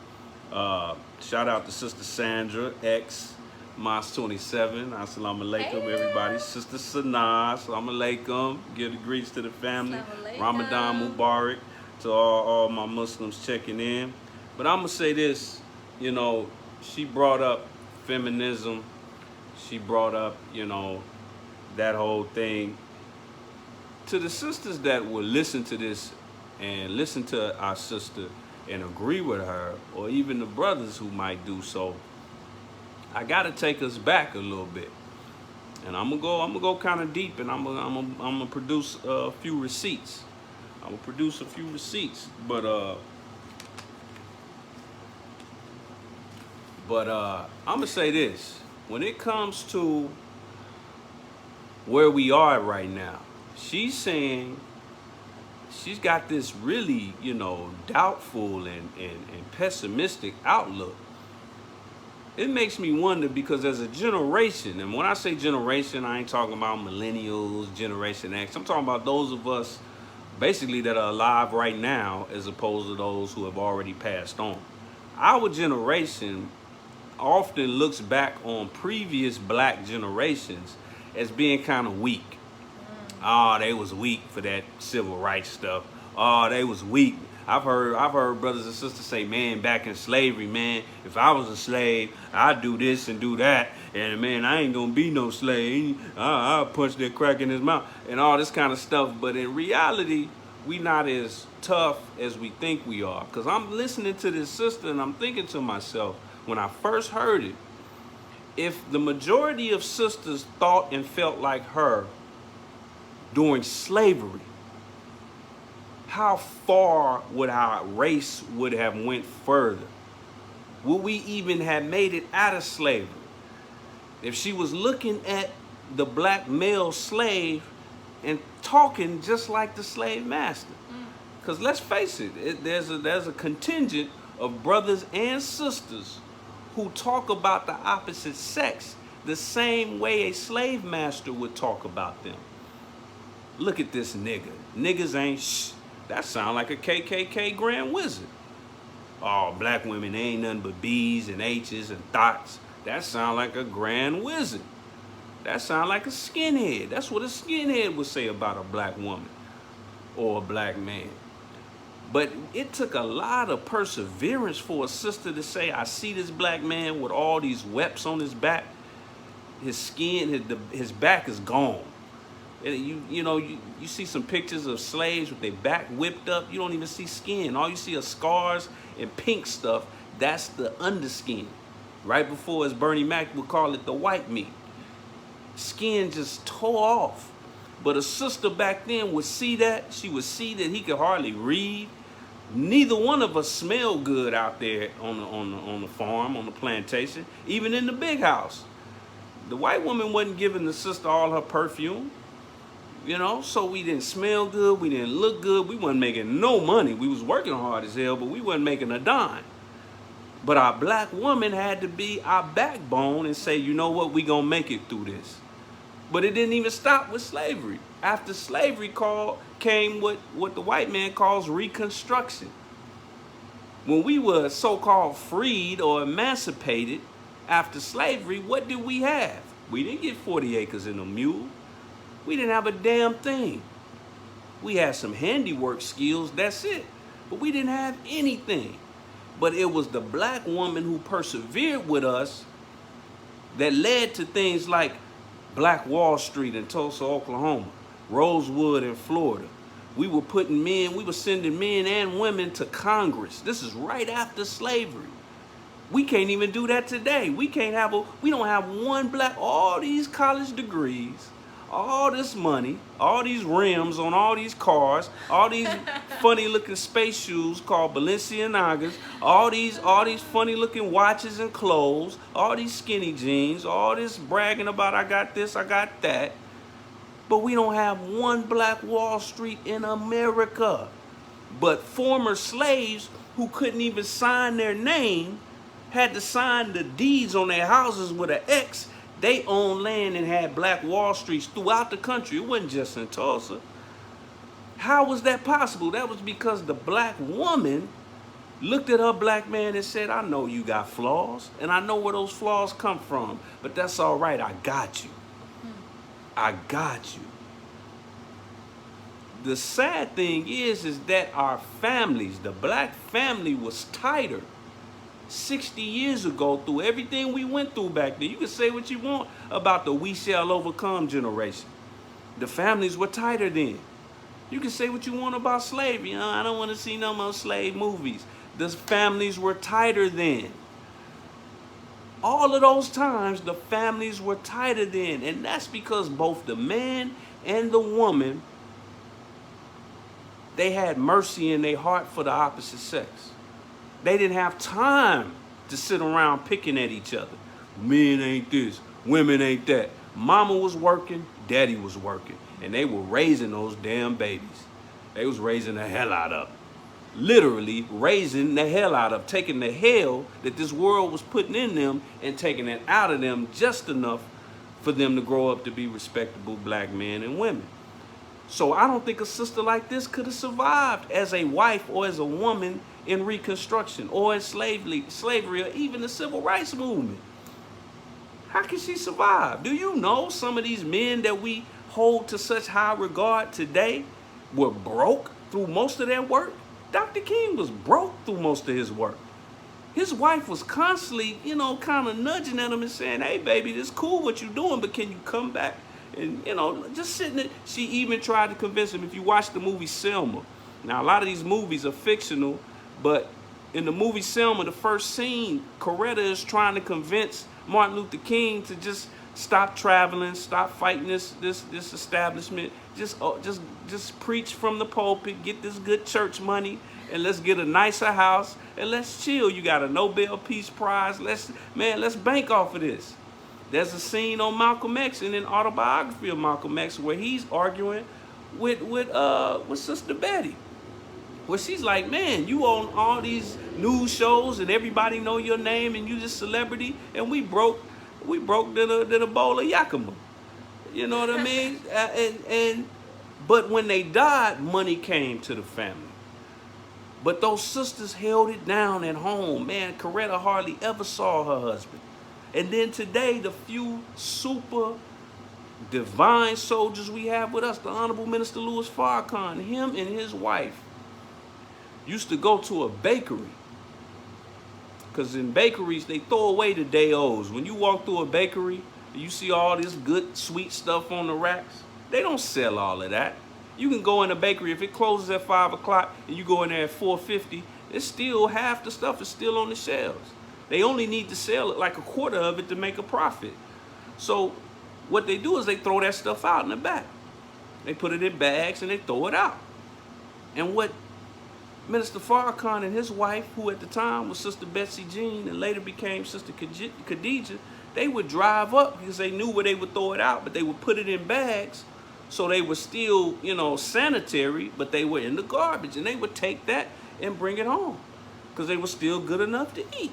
Shout out to Sister Sandra X Mosque 27. Assalamu alaikum, everybody. Sister Sanaa, assalamu alaikum. Give the greets to the family. Ramadan Mubarak to all my Muslims checking in. But I'm gonna say this, you know, she brought up feminism. She brought up, you know, that whole thing. To the sisters that will listen to this and listen to our sister and agree with her, or even the brothers who might do so, I gotta take us back a little bit, and I'm gonna go kind of deep, and I'm gonna produce a few receipts. But I'm gonna say this: when it comes to where we are right now, she's saying she's got this really, you know, doubtful and pessimistic outlook. It makes me wonder, because as a generation, and when I say generation, I ain't talking about millennials, Generation X. I'm talking about those of us basically that are alive right now, as opposed to those who have already passed on. Our generation often looks back on previous black generations as being kind of weak. Oh, they was weak for that civil rights stuff. Oh, they was weak. I've heard brothers and sisters say, man, back in slavery, man, if I was a slave, I'd do this and do that. And man, I ain't gonna be no slave. I'll punch that crack in his mouth and all this kind of stuff. But in reality, we not as tough as we think we are. Because I'm listening to this sister and I'm thinking to myself, when I first heard it, if the majority of sisters thought and felt like her during slavery, how far would our race would have went further? Would we even have made it out of slavery? If she was looking at the black male slave and talking just like the slave master. Because let's face it, there's a contingent of brothers and sisters who talk about the opposite sex the same way a slave master would talk about them. Look at this nigga. Niggas ain't shh. That sound like a KKK Grand Wizard. Oh, black women, they ain't nothing but B's and H's and thoughts. That sound like a Grand Wizard. That sound like a skinhead. That's what a skinhead would say about a black woman or a black man. But it took a lot of perseverance for a sister to say, I see this black man with all these webs on his back. His skin, his back is gone. And you see some pictures of slaves with their back whipped up. You don't even see skin. All you see are scars and pink stuff. That's the underskin. Right before, as Bernie Mac would call it, the white meat. Skin just tore off. But a sister back then would see that. She would see that he could hardly read. Neither one of us smelled good out there on the farm, on the plantation, even in the big house. The white woman wasn't giving the sister all her perfume. You know, so we didn't smell good, we didn't look good, we wasn't making no money. We was working hard as hell, but we wasn't making a dime. But our black woman had to be our backbone and say, you know what, we gonna make it through this. But it didn't even stop with slavery. After slavery came what the white man calls Reconstruction. When we were so-called freed or emancipated after slavery, what did we have? We didn't get 40 acres and a mule. We didn't have a damn thing. We had some handiwork skills, that's it. But we didn't have anything. But it was the black woman who persevered with us that led to things like Black Wall Street in Tulsa, Oklahoma, Rosewood in Florida. We were sending men and women to Congress. This is right after slavery. We can't even do that today. We don't have one black, all these college degrees, all this money, all these rims on all these cars, all these funny looking space shoes called Balenciagas, all these funny looking watches and clothes, all these skinny jeans, all this bragging about I got this, I got that. But we don't have one Black Wall Street in America. But former slaves who couldn't even sign their name had to sign the deeds on their houses with an X. They owned land and had Black Wall Streets throughout the country. It wasn't just in Tulsa. How was that possible? That was because the black woman looked at her black man and said, I know you got flaws, and I know where those flaws come from, but that's all right, I got you. I got you. The sad thing is that our families, the black family was tighter 60 years ago through everything we went through back then. You can say what you want about the we shall overcome generation. The families were tighter then. You can say what you want about slavery. I don't want to see no more slave movies. The families were tighter then. All of those times, the families were tighter then. And that's because both the man and the woman, they had mercy in their heart for the opposite sex. They didn't have time to sit around picking at each other. Men ain't this, women ain't that. Mama was working, daddy was working, and they were raising those damn babies. They was raising the hell out of them. Literally raising the hell out of, taking the hell that this world was putting in them and taking it out of them just enough for them to grow up to be respectable black men and women. So I don't think a sister like this could have survived as a wife or as a woman in Reconstruction or in slavery or even the Civil Rights Movement. How can she survive? Do you know some of these men that we hold to such high regard today were broke through most of their work? Dr. King was broke through most of his work. His wife was constantly, you know, kind of nudging at him and saying, hey, baby, this cool what you're doing, but can you come back? And, you know, just sitting there. She even tried to convince him. If you watch the movie Selma, now a lot of these movies are fictional, but in the movie Selma, the first scene, Coretta is trying to convince Martin Luther King to just stop traveling, stop fighting this establishment, just preach from the pulpit, get this good church money, and let's get a nicer house, and let's chill. You got a Nobel Peace Prize. Let's bank off of this. There's a scene on Malcolm X in an autobiography of Malcolm X where he's arguing with Sister Betty, where she's like, man, you on all these news shows and everybody know your name and you just celebrity, and we broke than a bowl of Yakima. You know what I mean? But when they died, money came to the family. But those sisters held it down at home. Man, Coretta hardly ever saw her husband. And then today, the few super divine soldiers we have with us, the Honorable Minister Louis Farrakhan, him and his wife used to go to a bakery. Because in bakeries, they throw away the day-olds. When you walk through a bakery, you see all this good, sweet stuff on the racks. They don't sell all of that. You can go in a bakery, if it closes at 5 o'clock and you go in there at 4:50, it's still half the stuff is still on the shelves. They only need to sell it like a quarter of it to make a profit. So what they do is they throw that stuff out in the back. They put it in bags and they throw it out. And what Minister Farrakhan and his wife, who at the time was Sister Betsy Jean and later became Sister Khadijah, they would drive up because they knew where they would throw it out, but they would put it in bags. So they were still, you know, sanitary, but they were in the garbage. And they would take that and bring it home because they were still good enough to eat.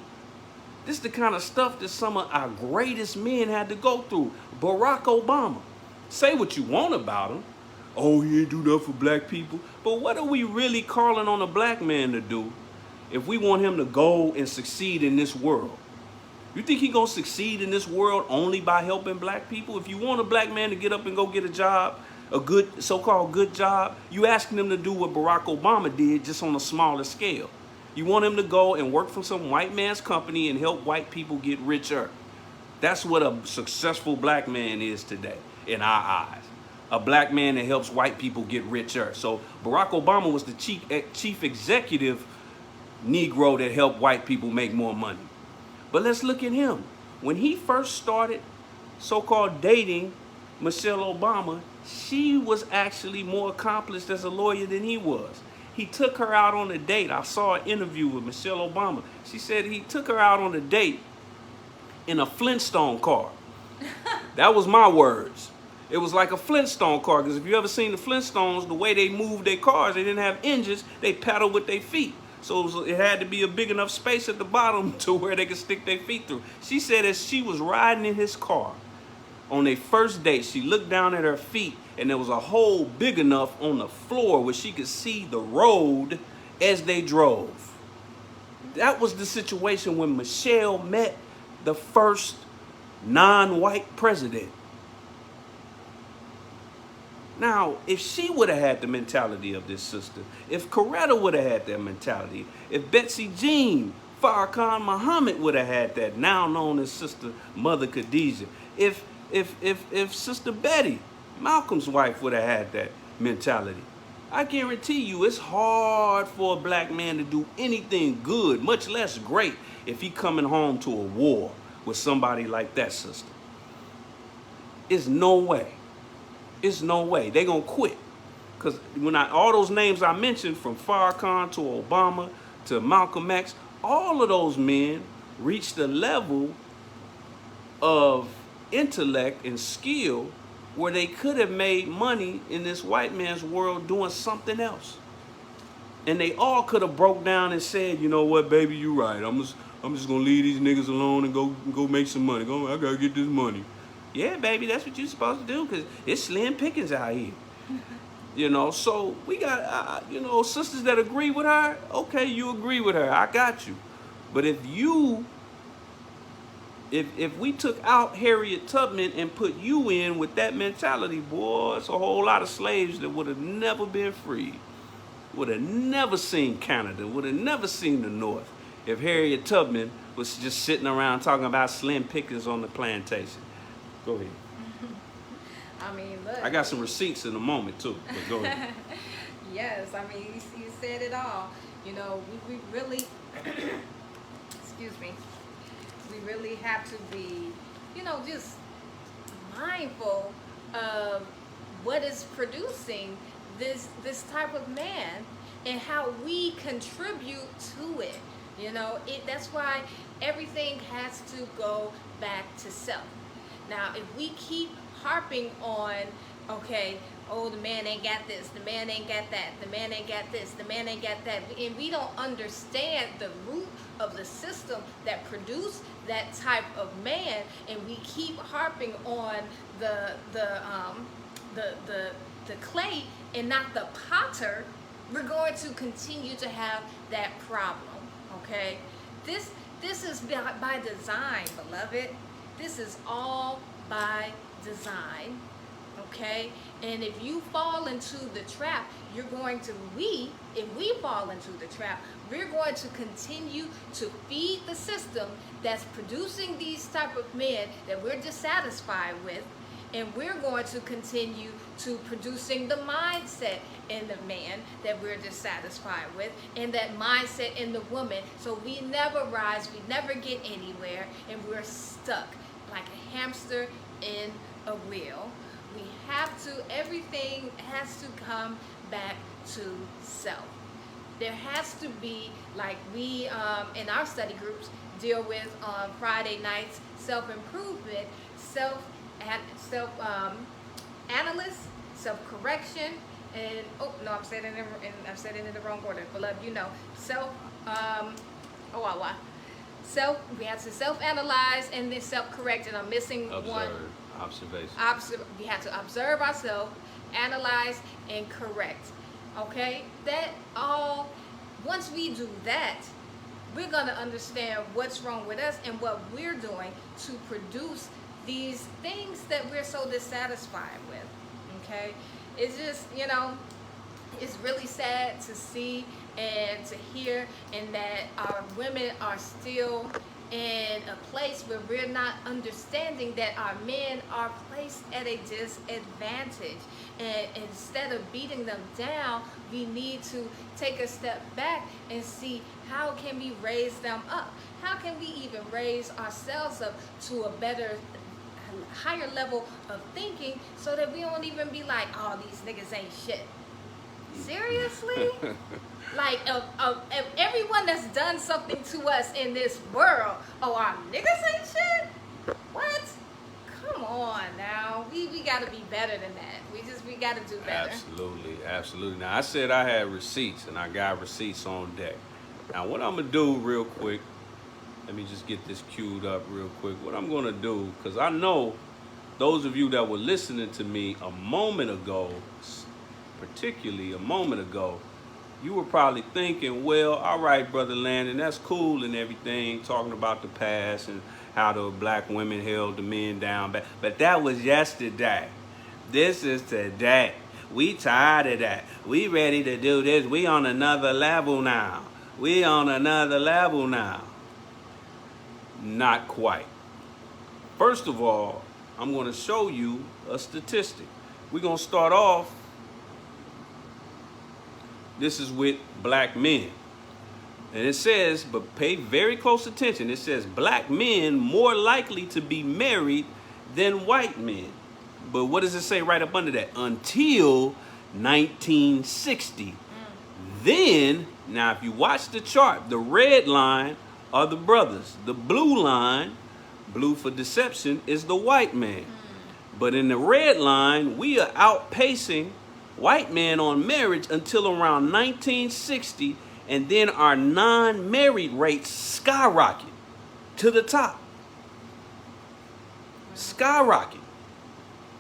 This is the kind of stuff that some of our greatest men had to go through. Barack Obama. Say what you want about him. Oh, he ain't do nothing for black people. But what are we really calling on a black man to do if we want him to go and succeed in this world? You think he gonna succeed in this world only by helping black people? If you want a black man to get up and go get a job, a good, so-called good job, you asking him to do what Barack Obama did, just on a smaller scale. You want him to go and work for some white man's company and help white people get richer. That's what a successful black man is today in our eyes. A black man that helps white people get richer. So Barack Obama was the chief executive Negro that helped white people make more money. But let's look at him. When he first started so-called dating Michelle Obama, she was actually more accomplished as a lawyer than he was. He took her out on a date. I saw an interview with Michelle Obama. She said he took her out on a date in a Flintstone car. That was my words. It was like a Flintstone car, because if you ever seen the Flintstones, the way they moved their cars, they didn't have engines, they pedaled with their feet. So it had to be a big enough space at the bottom to where they could stick their feet through. She said as she was riding in his car on their first date, she looked down at her feet and there was a hole big enough on the floor where she could see the road as they drove. That was the situation when Michelle met the first non-white president. Now, if she would have had the mentality of this sister, if Coretta would have had that mentality, if Betsy Jean Farrakhan Muhammad would have had that, now known as Sister Mother Khadijah, if Sister Betty, Malcolm's wife, would have had that mentality, I guarantee you it's hard for a black man to do anything good, much less great, if he coming home to a war with somebody like that sister. It's no way. It's no way. They gonna quit. Because when all those names I mentioned, from Farrakhan to Obama to Malcolm X, all of those men reached a level of intellect and skill where they could have made money in this white man's world doing something else. And they all could have broke down and said, you know what, baby, you right. I'm just gonna leave these niggas alone and go make some money. I gotta get this money. Yeah, baby, that's what you're supposed to do, because it's slim pickings out here. You know, so we got, you know, sisters that agree with her. Okay, you agree with her. I got you. But if we took out Harriet Tubman and put you in with that mentality, boy, it's a whole lot of slaves that would have never been freed. Would have never seen Canada. Would have never seen the North. If Harriet Tubman was just sitting around talking about slim pickings on the plantation. Go ahead. I mean, look. I got some receipts in a moment, too. But go ahead. Yes, I mean, you said it all. You know, we really, excuse me, we really have to be, you know, just mindful of what is producing this type of man and how we contribute to it. You know, that's why everything has to go back to self. Now, if we keep harping on, okay, oh, the man ain't got this, the man ain't got that, the man ain't got this, the man ain't got that, and we don't understand the root of the system that produced that type of man, and we keep harping on the clay and not the potter, we're going to continue to have that problem. Okay, this is by design, beloved. This is all by design. Okay, and if you fall into the trap, you're going to, if we fall into the trap, we're going to continue to feed the system that's producing these type of men that we're dissatisfied with, and we're going to continue to producing the mindset in the man that we're dissatisfied with, and that mindset in the woman. So we never rise, we never get anywhere, and we're stuck like a hamster in a wheel. We have to, everything has to come back to self. There has to be, like we in our study groups deal with on Friday nights, self-improvement, self-analyst, self-correction, and I'm saying it in the wrong order. Beloved, you know, we have to self-analyze and then self-correct, and I'm missing one. Observation. We have to observe ourselves, analyze, and correct. Okay? That all, once we do that, we're going to understand what's wrong with us and what we're doing to produce these things that we're so dissatisfied with. Okay? It's just, you know, it's really sad to see and to hear, and that our women are still in a place where we're not understanding that our men are placed at a disadvantage. And instead of beating them down, we need to take a step back and see how can we raise them up? How can we even raise ourselves up to a better, higher level of thinking, so that we don't even be like, oh, these niggas ain't shit. Seriously? Like, of everyone that's done something to us in this world, oh, our niggas ain't shit? What? Come on now. We got to be better than that. We got to do better. Absolutely. Now, I said I had receipts, and I got receipts on deck. Now, what I'm going to do real quick, let me just get this queued up real quick. What I'm going to do, because I know those of you that were listening to me a moment ago, particularly a moment ago, you were probably thinking, well, all right, Brother Landon, that's cool and everything, talking about the past and how the black women held the men down. But that was yesterday. This is today. We tired of that. We ready to do this. We on another level now. Not quite. First of all, I'm going to show you a statistic. We're going to start off. This is with black men. And it says, but pay very close attention, it says black men more likely to be married than white men. But what does it say right up under that? Until 1960. Then, now if you watch the chart, the red line are the brothers. The blue line, blue for deception, is the white man. But in the red line, we are outpacing white men on marriage until around 1960, and then our non-married rates skyrocket to the top. Skyrocket.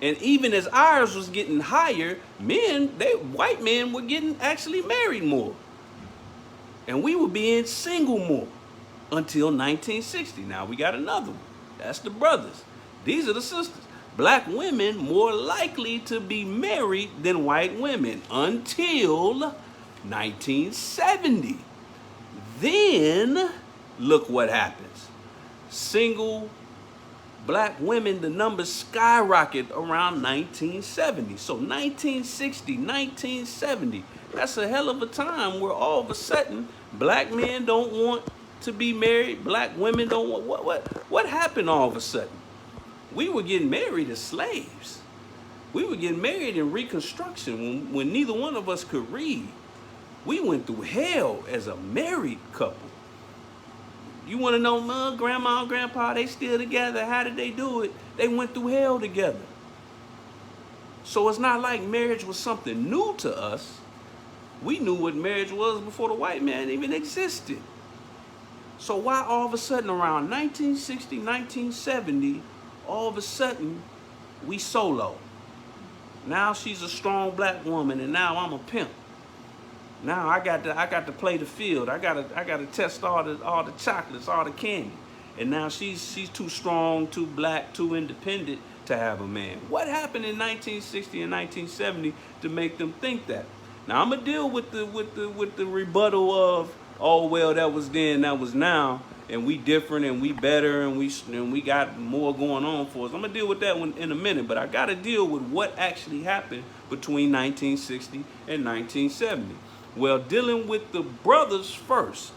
And even as ours was getting higher, white men were getting actually married more. And we were being single more until 1960. Now we got another one. That's the brothers. These are the sisters. Black women more likely to be married than white women until 1970. Then look what happens. Single black women, the numbers skyrocket around 1970. So 1960, 1970, that's a hell of a time where all of a sudden black men don't want to be married, black women don't want, what happened all of a sudden? We were getting married as slaves. We were getting married in Reconstruction when neither one of us could read. We went through hell as a married couple. You want to know, grandma and grandpa, they still together. How did they do it? They went through hell together. So it's not like marriage was something new to us. We knew what marriage was before the white man even existed. So why all of a sudden around 1960, 1970, all of a sudden we solo? Now she's a strong black woman and now I'm a pimp. Now I got to play the field. I got to test all the chocolates, all the candy. And now she's too strong, too black, too independent to have a man. What happened in 1960 and 1970 to make them think that? Now I'm gonna deal with the rebuttal of, oh well, that was then, that was now, and we different and we better and we got more going on for us. I'm gonna deal with that one in a minute, but I gotta deal with what actually happened between 1960 and 1970. Well, dealing with the brothers first.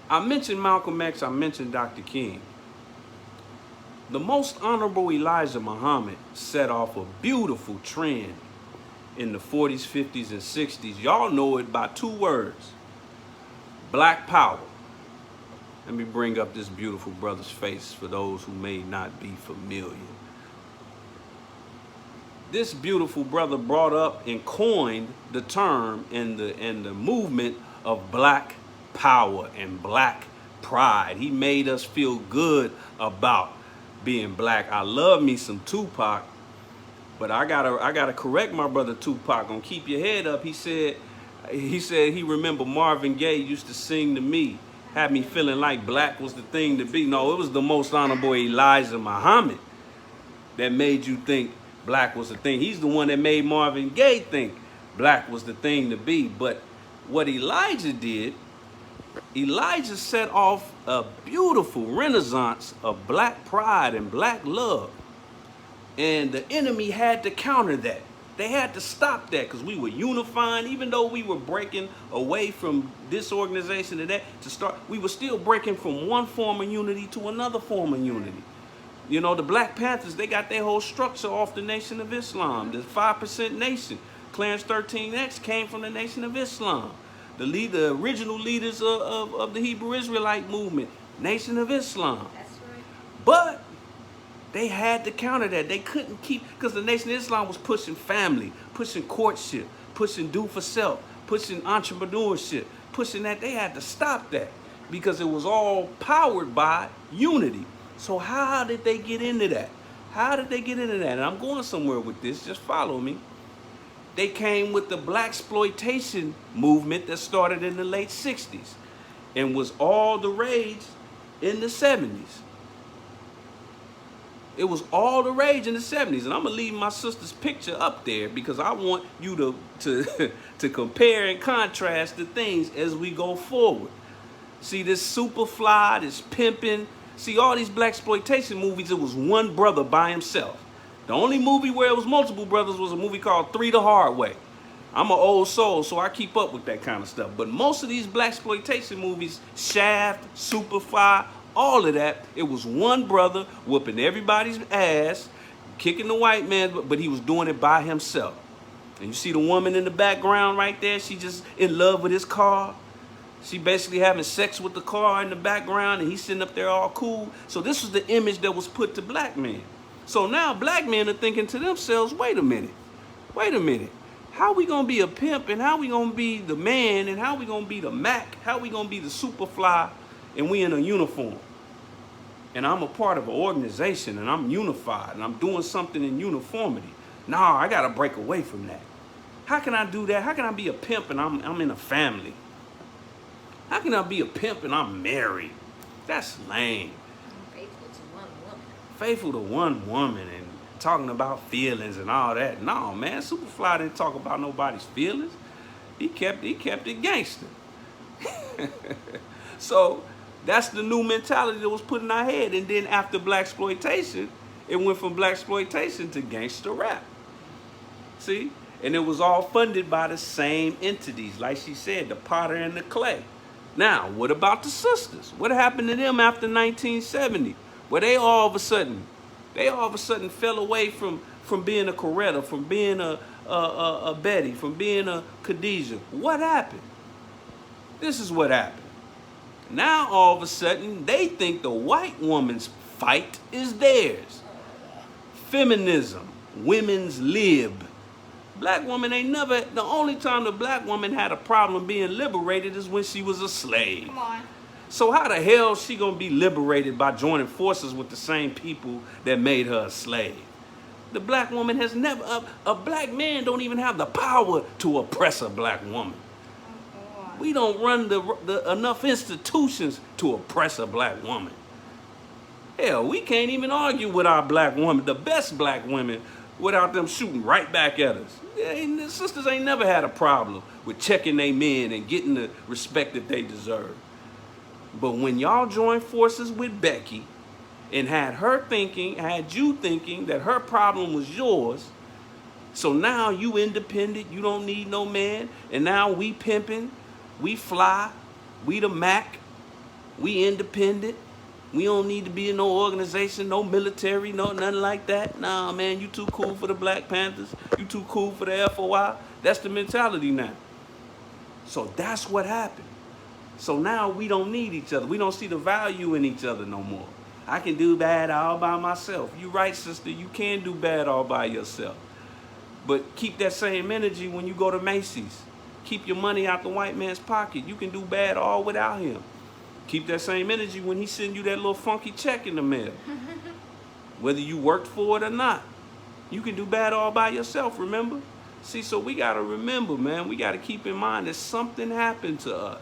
I mentioned Malcolm X, I mentioned Dr. King. The Most Honorable Elijah Muhammad set off a beautiful trend in the 40s, 50s, and 60s. Y'all know it by two words: Black Power. Let me bring up this beautiful brother's face for those who may not be familiar. This beautiful brother brought up and coined the term and the movement of Black Power and Black Pride. He made us feel good about being black. I love me some Tupac, but I gotta correct my brother Tupac. Gonna keep your head up. He said he remember Marvin Gaye used to sing to me, had me feeling like black was the thing to be. No, it was the Most Honorable Elijah Muhammad that made you think black was the thing. He's the one that made Marvin Gaye think black was the thing to be. But what Elijah did, Elijah set off a beautiful renaissance of black pride and black love. And the enemy had to counter that. They had to stop that because we were unifying. Even though we were breaking away from this organization and that to start, we were still breaking from one form of unity to another form of unity. You know, the Black Panthers, they got their whole structure off the Nation of Islam, the 5% Nation. Clarence 13X came from the Nation of Islam. The original leaders of the Hebrew Israelite movement, Nation of Islam. That's right. But they had to counter that. They couldn't keep, because the Nation of Islam was pushing family, pushing courtship, pushing do for self, pushing entrepreneurship, pushing that. They had to stop that because it was all powered by unity. So how did they get into that? How did they get into that? And I'm going somewhere with this. Just follow me. They came with the blaxploitation movement that started in the late 60s and was all the rage in the 70s. It was all the rage in the 70s. And I'm going to leave my sister's picture up there because I want you to compare and contrast the things as we go forward. See this Superfly, this pimping. See, all these blaxploitation movies, it was one brother by himself. The only movie where it was multiple brothers was a movie called 3 the Hard Way. I'm an old soul, so I keep up with that kind of stuff. But most of these blaxploitation movies, Shaft, Superfly, all of that, it was one brother whooping everybody's ass, kicking the white man, but he was doing it by himself. And you see the woman in the background right there, she just in love with his car. She basically having sex with the car in the background and he's sitting up there all cool. So this was the image that was put to black men. So now black men are thinking to themselves, wait a minute. How we gonna be a pimp and how we gonna be the man and how we gonna be the Mac, how we gonna be the Superfly and we in a uniform? And I'm a part of an organization and I'm unified and I'm doing something in uniformity. Nah, I gotta break away from that. How can I do that? How can I be a pimp and I'm in a family? How can I be a pimp and I'm married? That's lame. Faithful to one woman. Faithful to one woman and talking about feelings and all that. No, man, Superfly didn't talk about nobody's feelings. He kept it gangster. So that's the new mentality that was put in our head. And then after blaxploitation, it went from blaxploitation to gangster rap. See? And it was all funded by the same entities, like she said, the potter and the clay. Now, what about the sisters? What happened to them after 1970? Where they all of a sudden fell away from being a Coretta, from being a Betty, from being a Khadijah. What happened? This is what happened. Now all of a sudden they think the white woman's fight is theirs. Feminism, women's lib. Black woman ain't never, the only time the black woman had a problem being liberated is when she was a slave. Come on. So how the hell is she gonna be liberated by joining forces with the same people that made her a slave? The black woman has never, a black man don't even have the power to oppress a black woman. We don't run the enough institutions to oppress a black woman. Hell, we can't even argue with our black woman, the best black women, without them shooting right back at us. The sisters ain't never had a problem with checking their men and getting the respect that they deserve. But when y'all joined forces with Becky and had you thinking that her problem was yours, so now you independent, you don't need no man, and now we pimping, we fly, we the Mac, we independent, we don't need to be in no organization, no military, no nothing like that. Nah, man, you too cool for the Black Panthers, you too cool for the FOI. That's the mentality now. So that's what happened. So now we don't need each other. We don't see the value in each other no more. I can do bad all by myself. You right, sister, you can do bad all by yourself. But keep that same energy when you go to Macy's. Keep your money out the white man's pocket. You can do bad all without him. Keep that same energy when he send you that little funky check in the mail. Whether you worked for it or not. You can do bad all by yourself, remember? See, so we got to remember, man. We got to keep in mind that something happened to us.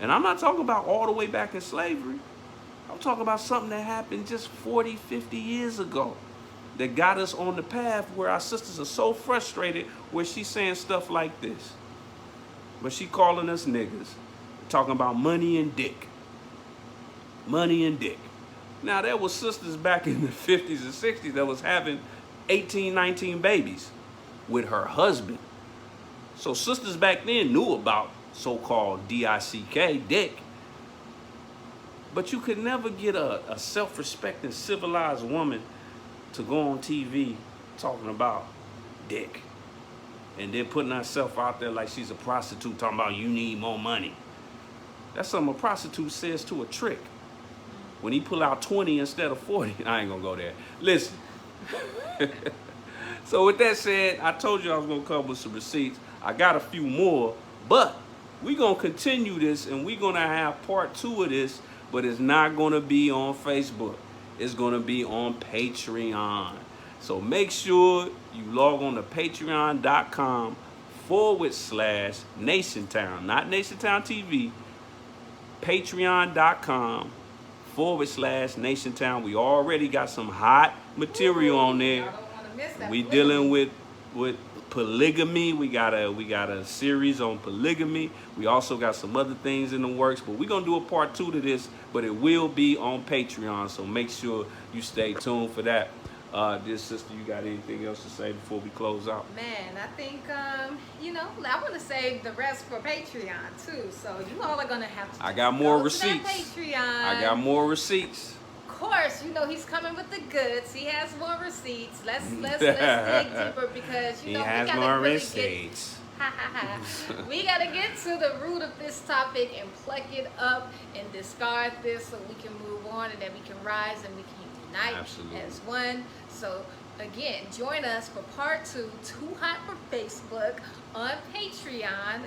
And I'm not talking about all the way back in slavery. I'm talking about something that happened just 40, 50 years ago that got us on the path where our sisters are so frustrated where she's saying stuff like this. But she calling us niggas, talking about money and dick. Money and dick. Now, there was sisters back in the 50s and 60s that was having 18, 19 babies with her husband. So sisters back then knew about so-called D-I-C-K, dick. But you could never get a self-respecting, civilized woman to go on TV talking about dick. And then putting herself out there like she's a prostitute, talking about you need more money. That's something a prostitute says to a trick. When he pull out 20 instead of 40, I ain't gonna go there. Listen. So with that said, I told you I was gonna come with some receipts. I got a few more, but we gonna continue this and we gonna have part 2 of this, but it's not gonna be on Facebook. It's gonna be on Patreon. So make sure you log on to patreon.com/NationTown, not NationTown TV, patreon.com/NationTown. We already got some hot material on there. I don't want to miss that. We dealing with polygamy. We got a series on polygamy. We also got some other things in the works, but we're gonna do a part 2 to this, but it will be on Patreon. So make sure you stay tuned for that. Dear sister, you got anything else to say before we close out? Man, I think, I want to save the rest for Patreon, too. So you all are going to have to I got more go receipts. To that Patreon. I got more receipts. Of course, he's coming with the goods. He has more receipts. Let's dig deeper because, we got to really receipts. We got to get to the root of this topic and pluck it up and discard this so we can move on and then we can rise and we can unite Absolutely. as one. So again, join us for part 2, Too Hot for Facebook, on Patreon.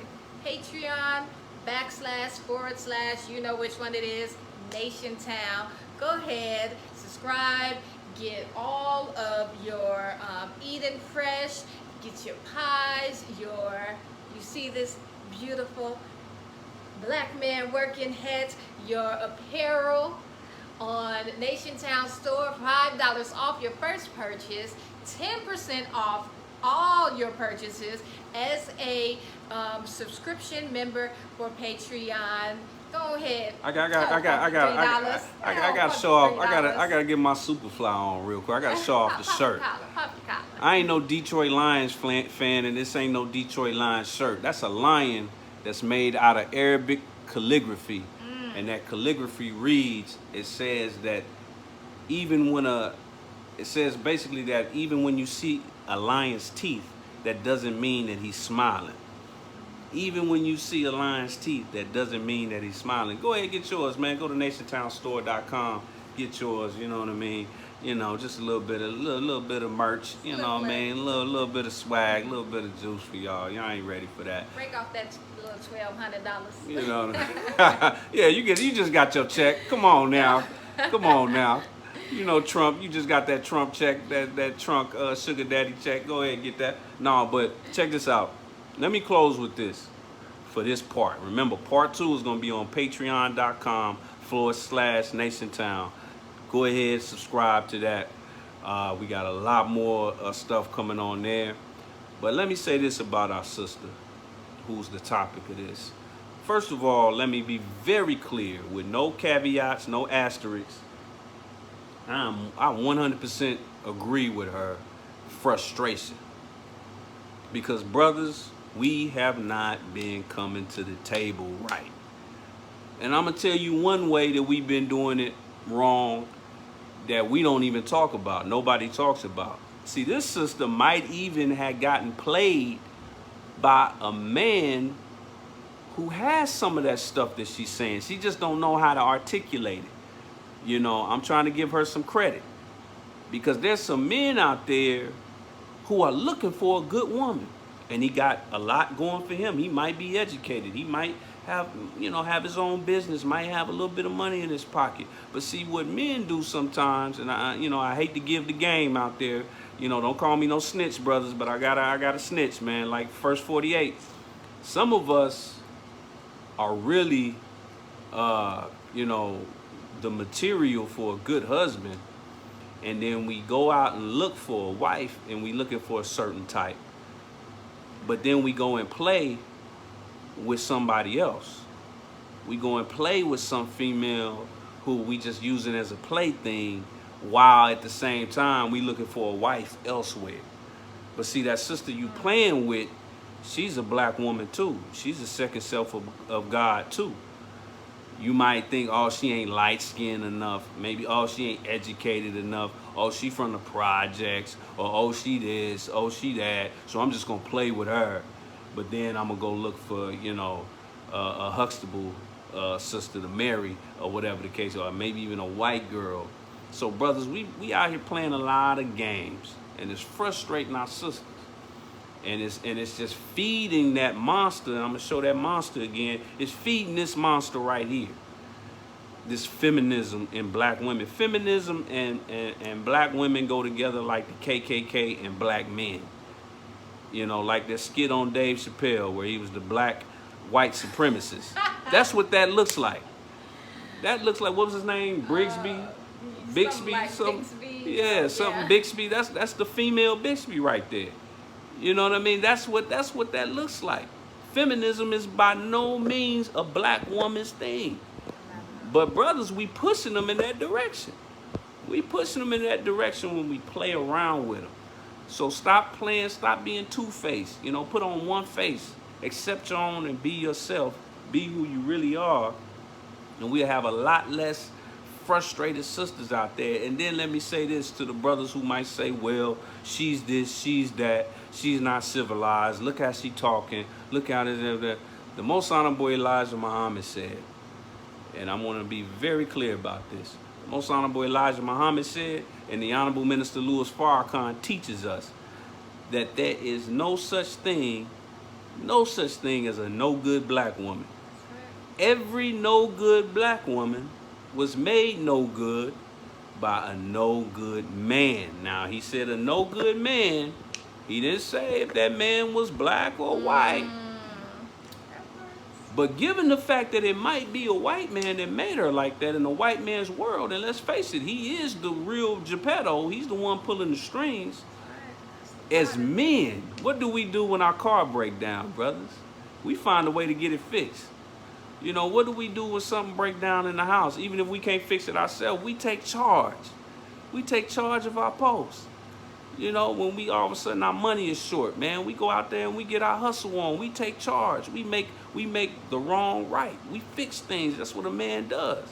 Patreon // you know which one it is, NationTown. Go ahead, subscribe, get all of your Eden Fresh, get your pies, you see this beautiful black man working hats, your apparel on NationTown Store, $5 off your first purchase, 10% off all your purchases as a subscription member for Patreon. Go ahead. I got to show off. I gotta get my Superfly on real quick. I gotta show off the shirt. I ain't no Detroit Lions fan, and this ain't no Detroit Lions shirt. That's a lion that's made out of Arabic calligraphy, and that calligraphy reads. It says that it says basically that even when you see a lion's teeth, that doesn't mean that he's smiling. Even when you see a lion's teeth, that doesn't mean that he's smiling. Go ahead and get yours, man. Go to NationTownStore.com. Get yours. You know what I mean? You know, just a little bit of merch. You know what I mean? A little bit of swag, a little bit of juice for y'all. Y'all ain't ready for that. Break off that little $1,200. You know. Yeah, you just got your check. Come on now. Come on now. You know Trump. You just got that Trump check, that Trump sugar daddy check. Go ahead and get that. No, but check this out. Let me close with this for this part. Remember, part 2 is going to be on patreon.com/NationTown. Go ahead, subscribe to that. We got a lot more stuff coming on there. But let me say this about our sister, who's the topic of this. First of all, let me be very clear with no caveats, no asterisks. I 100% agree with her frustration. Because, brothers, we have not been coming to the table right. And I'm going to tell you one way that we've been doing it wrong that we don't even talk about. Nobody talks about. See, this sister might even have gotten played by a man who has some of that stuff that she's saying. She just don't know how to articulate it. You know, I'm trying to give her some credit. Because there's some men out there who are looking for a good woman. And he got a lot going for him. He might be educated. He might have his own business, might have a little bit of money in his pocket. But see, what men do sometimes, and I hate to give the game out there, don't call me no snitch, brothers, but I gotta snitch, man, like First 48. Some of us are really, the material for a good husband, and then we go out and look for a wife, and we looking for a certain type. But then we go and play with somebody else. We go and play with some female who we just using as a plaything, while at the same time we looking for a wife elsewhere. But see, that sister you playing with, she's a black woman too. She's the second self of God too. You might think, oh, she ain't light-skinned enough. Maybe, oh, she ain't educated enough. Oh, she from the projects. Or, oh, she this. Oh, she that. So I'm just going to play with her. But then I'm going to go look for, a Huxtable sister to marry, or whatever the case, or maybe even a white girl. So, brothers, we out here playing a lot of games. And it's frustrating our sisters. And it's just feeding that monster. And I'm going to show that monster again. It's feeding this monster right here. This feminism in black women. Feminism and black women go together like the KKK and black men. Like that skit on Dave Chappelle where he was the black white supremacist. That's what that looks like. That looks like, what was his name? Brigsby? Bixby? Like Bixby. Yeah, something Bixby. That's the female Bixby right there. You know what I mean? That's what that looks like. Feminism is by no means a black woman's thing. But brothers, we pushing them in that direction. We pushing them in that direction when we play around with them. So stop playing, stop being two-faced. Put on one face. Accept your own and be yourself. Be who you really are. And we'll have a lot less frustrated sisters out there. And then let me say this to the brothers who might say, well, she's this, she's that, she's not civilized, look how she talking, look how the most honorable Elijah Muhammad said, and I'm going to be very clear about this, Most Honorable Elijah Muhammad said, and the Honorable Minister Louis Farrakhan teaches us that there is no such thing as a no good black woman. Every no good black woman was made no good by a no good man. Now he said a no good man. He didn't say if that man was black or white. But given the fact that it might be a white man that made her like that in a white man's world, and let's face it, he is the real Geppetto. He's the one pulling the strings. As men, what do we do when our car break down, brothers? We find a way to get it fixed. You know, what do we do when something break down in the house? Even if we can't fix it ourselves, we take charge. We take charge of our post. You know, when we all of a sudden our money is short, man, we go out there and we get our hustle on. We take charge. We make the wrong right. We fix things. That's what a man does.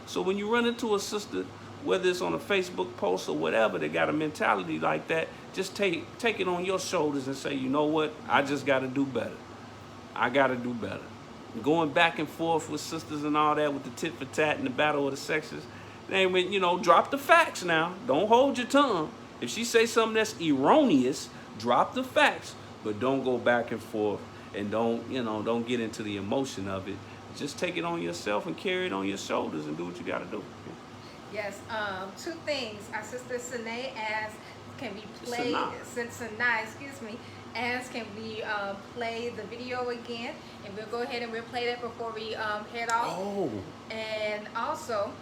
So when you run into a sister, whether it's on a Facebook post or whatever, they got a mentality like that, just take it on your shoulders and say, you know what? I just got to do better. I got to do better. Going back and forth with sisters and all that with the tit for tat and the battle of the sexes, they went, you know, drop the facts now. Don't hold your tongue. If she say something that's erroneous, drop the facts, but don't go back and forth and don't get into the emotion of it. Just take it on yourself and carry it on your shoulders and do what you got to do. Yes, two things. Our sister Sine asked, can we play, Sanai, excuse me, asked, can we play the video again? And we'll go ahead and we'll play that before we head off. Oh. And also,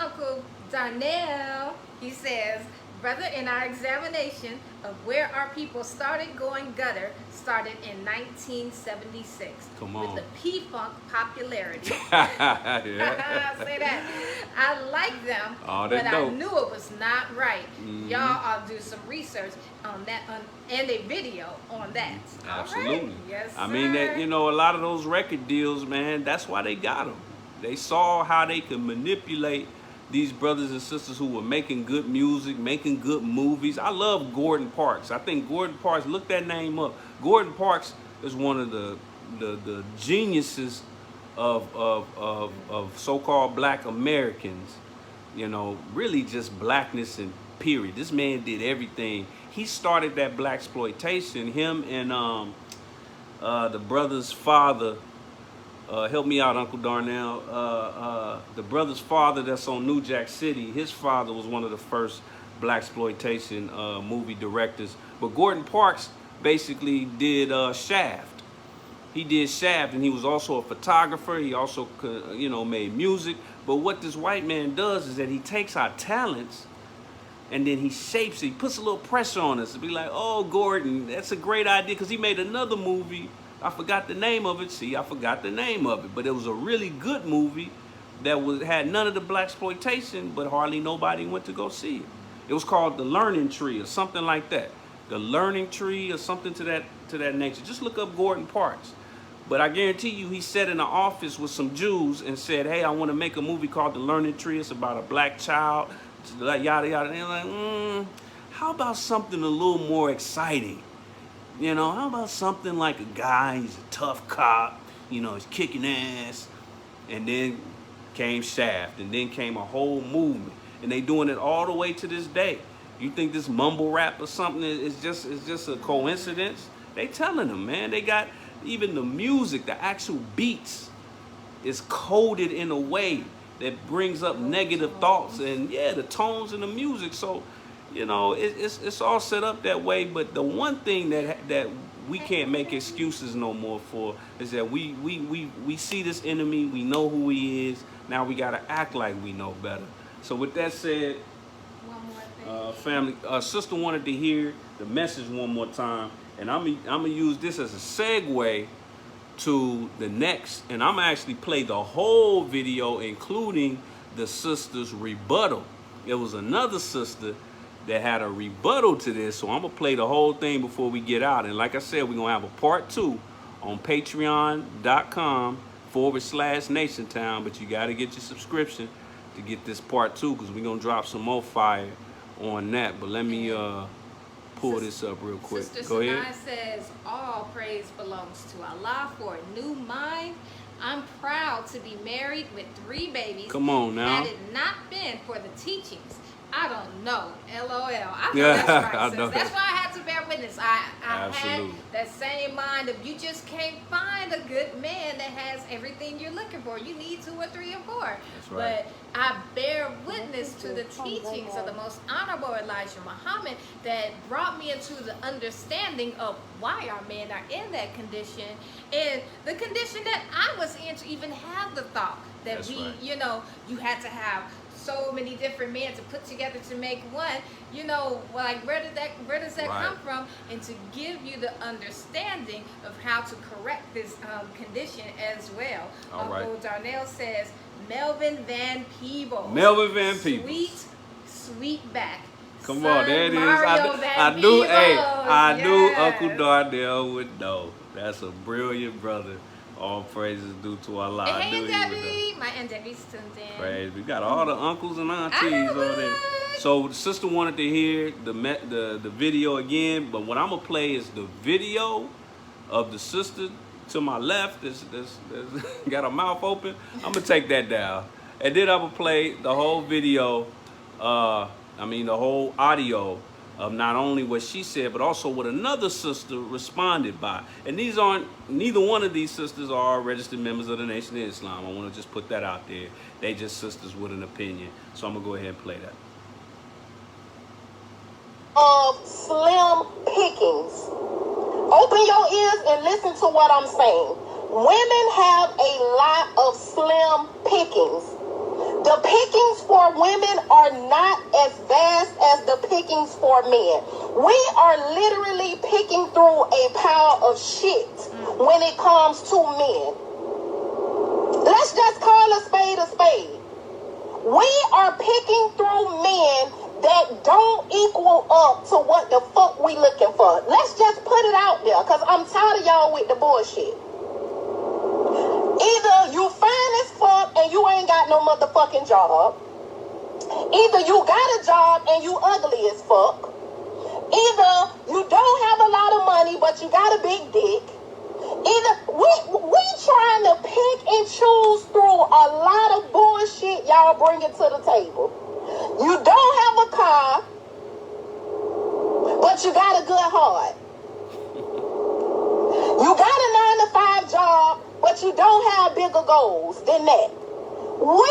Uncle Darnell, he says, brother, in our examination of where our people started going gutter started in 1976. Come on. With the P-Funk popularity. Yeah. Say that. I like them, but I knew it was not right. Y'all ought to do some research on that and a video on that. Absolutely. Right? Yes, I mean, that, you know, a lot of those record deals, man, that's why they got them. They saw how they could manipulate these brothers and sisters who were making good music, making good movies. I love Gordon Parks. I think Gordon Parks, look that name up. Gordon Parks is one of the geniuses of so-called black Americans. You know, really just blackness and period. This man did everything. He started that blaxploitation. Him and the brother's father. Help me out, Uncle Darnell. The brother's father that's on New Jack City, his father was one of the first blaxploitation movie directors. But Gordon Parks basically did Shaft. He did Shaft, and he was also a photographer. He also, you know, made music. But what this white man does is that he takes our talents and then he shapes it. He puts a little pressure on us to be like, oh, Gordon, that's a great idea, because he made another movie. I forgot the name of it. See, I forgot the name of it. But it was a really good movie that had none of the blaxploitation, but hardly nobody went to go see it. It was called The Learning Tree or something like that. The Learning Tree or something to that nature. Just look up Gordon Parks. But I guarantee you, he sat in the office with some Jews and said, hey, I want to make a movie called The Learning Tree. It's about a black child, yada, yada. And they're like, how about something a little more exciting? You know, how about something like a guy, he's a tough cop, you know, he's kicking ass. And then came Shaft, and then came a whole movement. And they doing it all the way to this day. You think this mumble rap or something is just a coincidence? They telling them, man, they got even the music, the actual beats is coded in a way that brings up negative thoughts, and yeah, the tones in the music. So, you know, it's all set up that way. But the one thing that we can't make excuses no more for is that we see this enemy, we know who he is. Now we gotta act like we know better. So with that said, family, sister wanted to hear the message one more time, and I'm gonna use this as a segue to the next, and I'm gonna actually play the whole video, including the sister's rebuttal. There was another sister that had a rebuttal to this, so I'm gonna play the whole thing before we get out. And like I said, we're gonna have a part 2 on patreon.com/NationTown, but you gotta get your subscription to get this part 2, because we're gonna drop some more fire on that. But let me pull this up real quick. Sister Go ahead. Sanai says, all praise belongs to Allah for a new mind, I'm proud to be married with 3 babies. Come on now. Had it not been for the teachings, I don't know. LOL. I know Yeah, that's right, I sis. know. That's why I had to bear witness. I had Absolutely. that same mind of you just can't find a good man that has everything you're looking for. You need 2 or 3 or 4. That's right. But I bear witness to the teachings of the most honorable Elijah Muhammad that brought me into the understanding of why our men are in that condition and the condition that I was in to even have the thought that That's we, right. you know, you had to have so many different men to put together to make one. You know, like where does that Right. come from? And to give you the understanding of how to correct this condition as well. All right. Uncle Darnell says Melvin Van Peebles. Melvin Van Peebles. Sweet back. Come Son on, there it is. Mario Van I knew, hey, Peebles. I knew Yes. Uncle Darnell would know. That's a brilliant brother. All praises due to Allah. I Hey, knew he would know. Debbie. My Aunt Debbie's tuned in. Praise. We got all the uncles and I aunties know on there. what? So the sister wanted to hear the video again, but what I'm gonna play is the video of the sister to my left. That's got her mouth open. I'm gonna take that down, and then I'm gonna play the whole video. The whole audio of not only what she said, but also what another sister responded by. And neither one of these sisters are registered members of the Nation of Islam. I want to just put that out there. They just sisters with an opinion. So I'm going to go ahead and play that. Of slim pickings. Open your ears and listen to what I'm saying. Women have a lot of slim pickings. The pickings for women are not as vast as the pickings for men. We are literally picking through a pile of shit when it comes to men. Let's just call a spade a spade. We are picking through men that don't equal up to what the fuck we looking for. Let's just put it out there, because I'm tired of y'all with the bullshit. Either you fine as fuck and you ain't got no motherfucking job. Either you got a job and you ugly as fuck. Either you don't have a lot of money but you got a big dick. Either we trying to pick and choose through a lot of bullshit y'all bringing to the table. You don't have a car, but you got a good heart. You got a 9-to-5 job, but you don't have bigger goals than that. We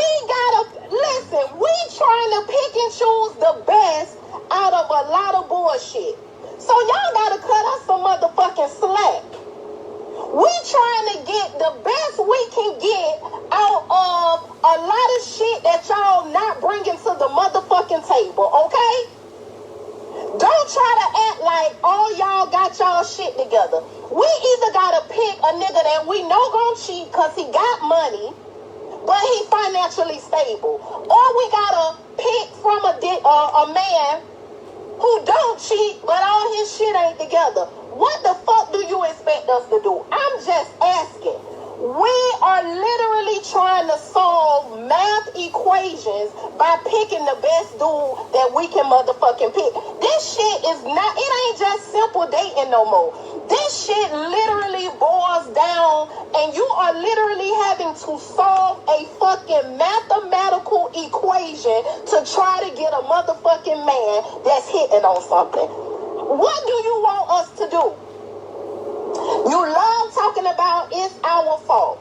trying to pick and choose the best out of a lot of bullshit. So y'all gotta cut us some motherfucking slack. We trying to get the best we can get out of a lot of shit that y'all not bringing to the motherfucking table, okay? Don't try to act like all y'all got y'all shit together. We either gotta pick a nigga that we know gon' cheat cause he got money, but he financially stable, or we gotta pick from a man who don't cheat, but all his shit ain't together. What the fuck do you expect us to do? I'm just asking. We are literally trying to solve math equations by picking the best dude that we can motherfucking pick. This shit is not, it ain't just simple dating no more. This shit literally boils down and you are literally having to solve a fucking mathematical equation to try to get a motherfucking man that's hitting on something. What do you want us to do? You love talking about it's our fault.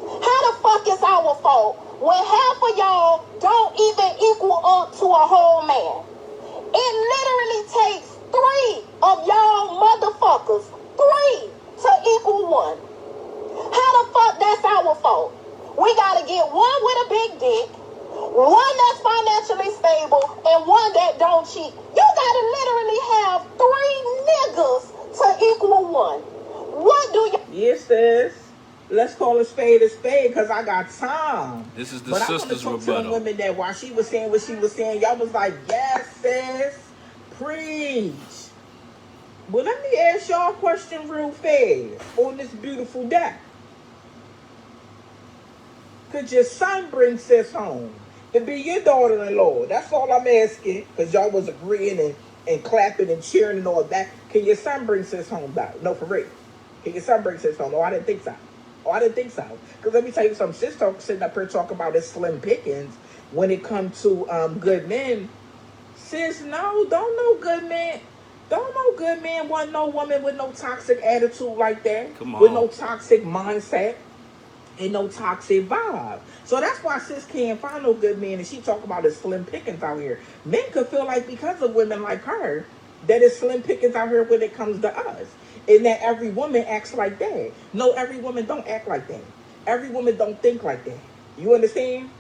How the fuck is our fault when half of y'all don't even equal up to a whole man? It literally takes 3 of y'all motherfuckers, 3 to equal 1. How the fuck that's our fault? We gotta get one with a big dick, one that's financially stable, and one that don't cheat. You gotta literally have 3 niggas to equal 1. What do you... Yes, sis. Let's call a spade because I got time. This is the but sister's I want to talk to the rebuttal. women that while she was saying what she was saying, y'all was like, yes, sis. Preach. Well, let me ask y'all a question real fast on this beautiful day. Could your son bring sis home to be your daughter-in-law? That's all I'm asking, because y'all was agreeing and clapping and cheering and all that. Can your son bring sis home back? No, for real. Can your son bring sis home? No, I didn't think so. Oh, I didn't think so. Because let me tell you something. Sis sitting up here talking about his slim pickings when it comes to good men. Sis, no, don't no good man. Don't no good man want no woman with no toxic attitude like that. Come With on. no toxic mindset and no toxic vibe. So that's why sis can't find no good man. And she talk about his slim pickings out here. Men could feel like because of women like her, that it's slim pickings out here when it comes to us. And that every woman acts like that. No, every woman don't act like that. Every woman don't think like that. You understand?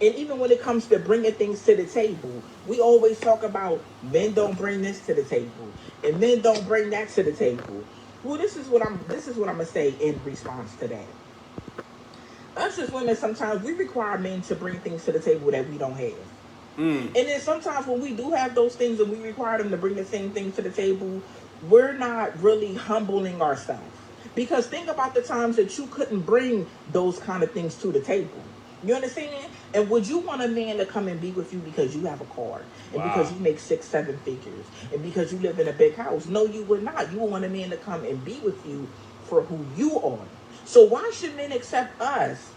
And even when it comes to bringing things to the table, we always talk about men don't bring this to the table, and men don't bring that to the table. Well, this is what I'm gonna say in response to that. Us as women, sometimes we require men to bring things to the table that we don't have. And then sometimes when we do have those things and we require them to bring the same things to the table, we're not really humbling ourselves. Because think about the times that you couldn't bring those kind of things to the table. You understand? And would you want a man to come and be with you because you have a car, and because you make 6-7 figures, and because you live in a big house? No, you would not. You would want a man to come and be with you for who you are. So why should men accept us,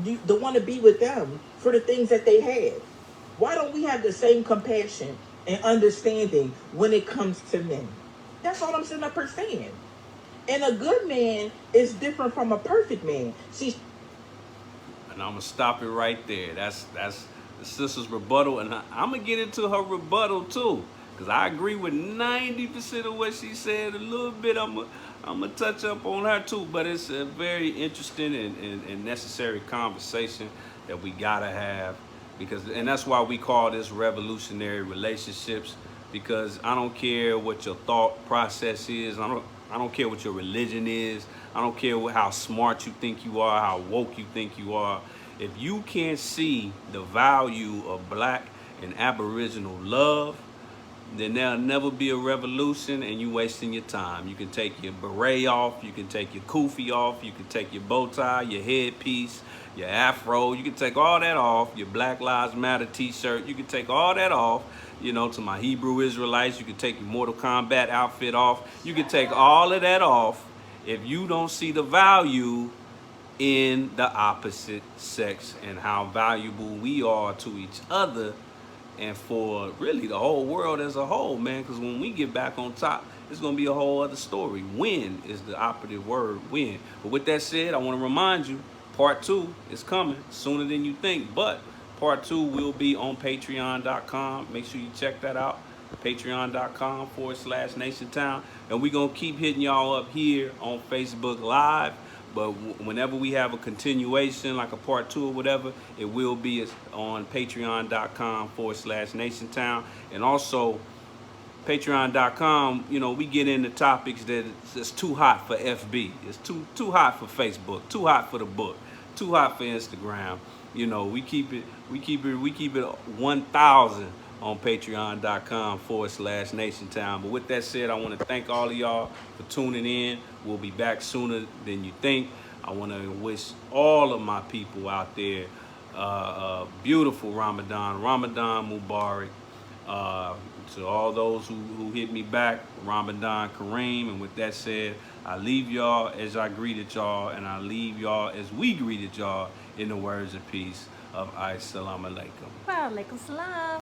the want to be with them for the things that they have? Why don't we have the same compassion and understanding when it comes to men? That's all I'm sitting up here saying. And a good man is different from a perfect man. See, And I'm gonna stop it right there. That's the sister's rebuttal, and I'm gonna get into her rebuttal too, because I agree with 90% of what she said. A little bit, I'm gonna touch up on her too, but it's a very interesting and necessary conversation that we gotta have, because, and that's why we call this revolutionary relationships. Because I don't care what your thought process is. I don't care what your religion is. I don't care how smart you think you are, how woke you think you are. If you can't see the value of black and aboriginal love, then there'll never be a revolution, and you wasting your time. You can take your beret off, you can take your kufi off, you can take your bow tie, your headpiece, your afro, you can take all that off, your Black Lives Matter t-shirt, you can take all that off. You know, to my Hebrew Israelites, you can take your Mortal Kombat outfit off. You can take all of that off if you don't see the value in the opposite sex and how valuable we are to each other and for really the whole world as a whole, man. Because when we get back on top, it's going to be a whole other story. Win is the operative word, win. But with that said, I want to remind you, part 2 is coming sooner than you think. But part 2 will be on patreon.com. Make sure you check that out. Patreon.com/NationTown. And we're going to keep hitting y'all up here on Facebook Live. But whenever we have a continuation, like a part 2 or whatever, it will be on patreon.com/NationTown. And also, patreon.com, you know, we get into topics that it's too hot for FB. It's too hot for Facebook, too hot for the book, too hot for Instagram. You know, we keep it 1,000 on patreon.com/NationTown. But with that said, I want to thank all of y'all for tuning in. We'll be back sooner than you think. I want to wish all of my people out there beautiful Ramadan Mubarak. To all those who hit me back, Ramadan Kareem. And with that said, I leave y'all as I greeted y'all, and I leave y'all as we greeted y'all in the words of peace of Assalamu alaikum. Wa alaikum salam.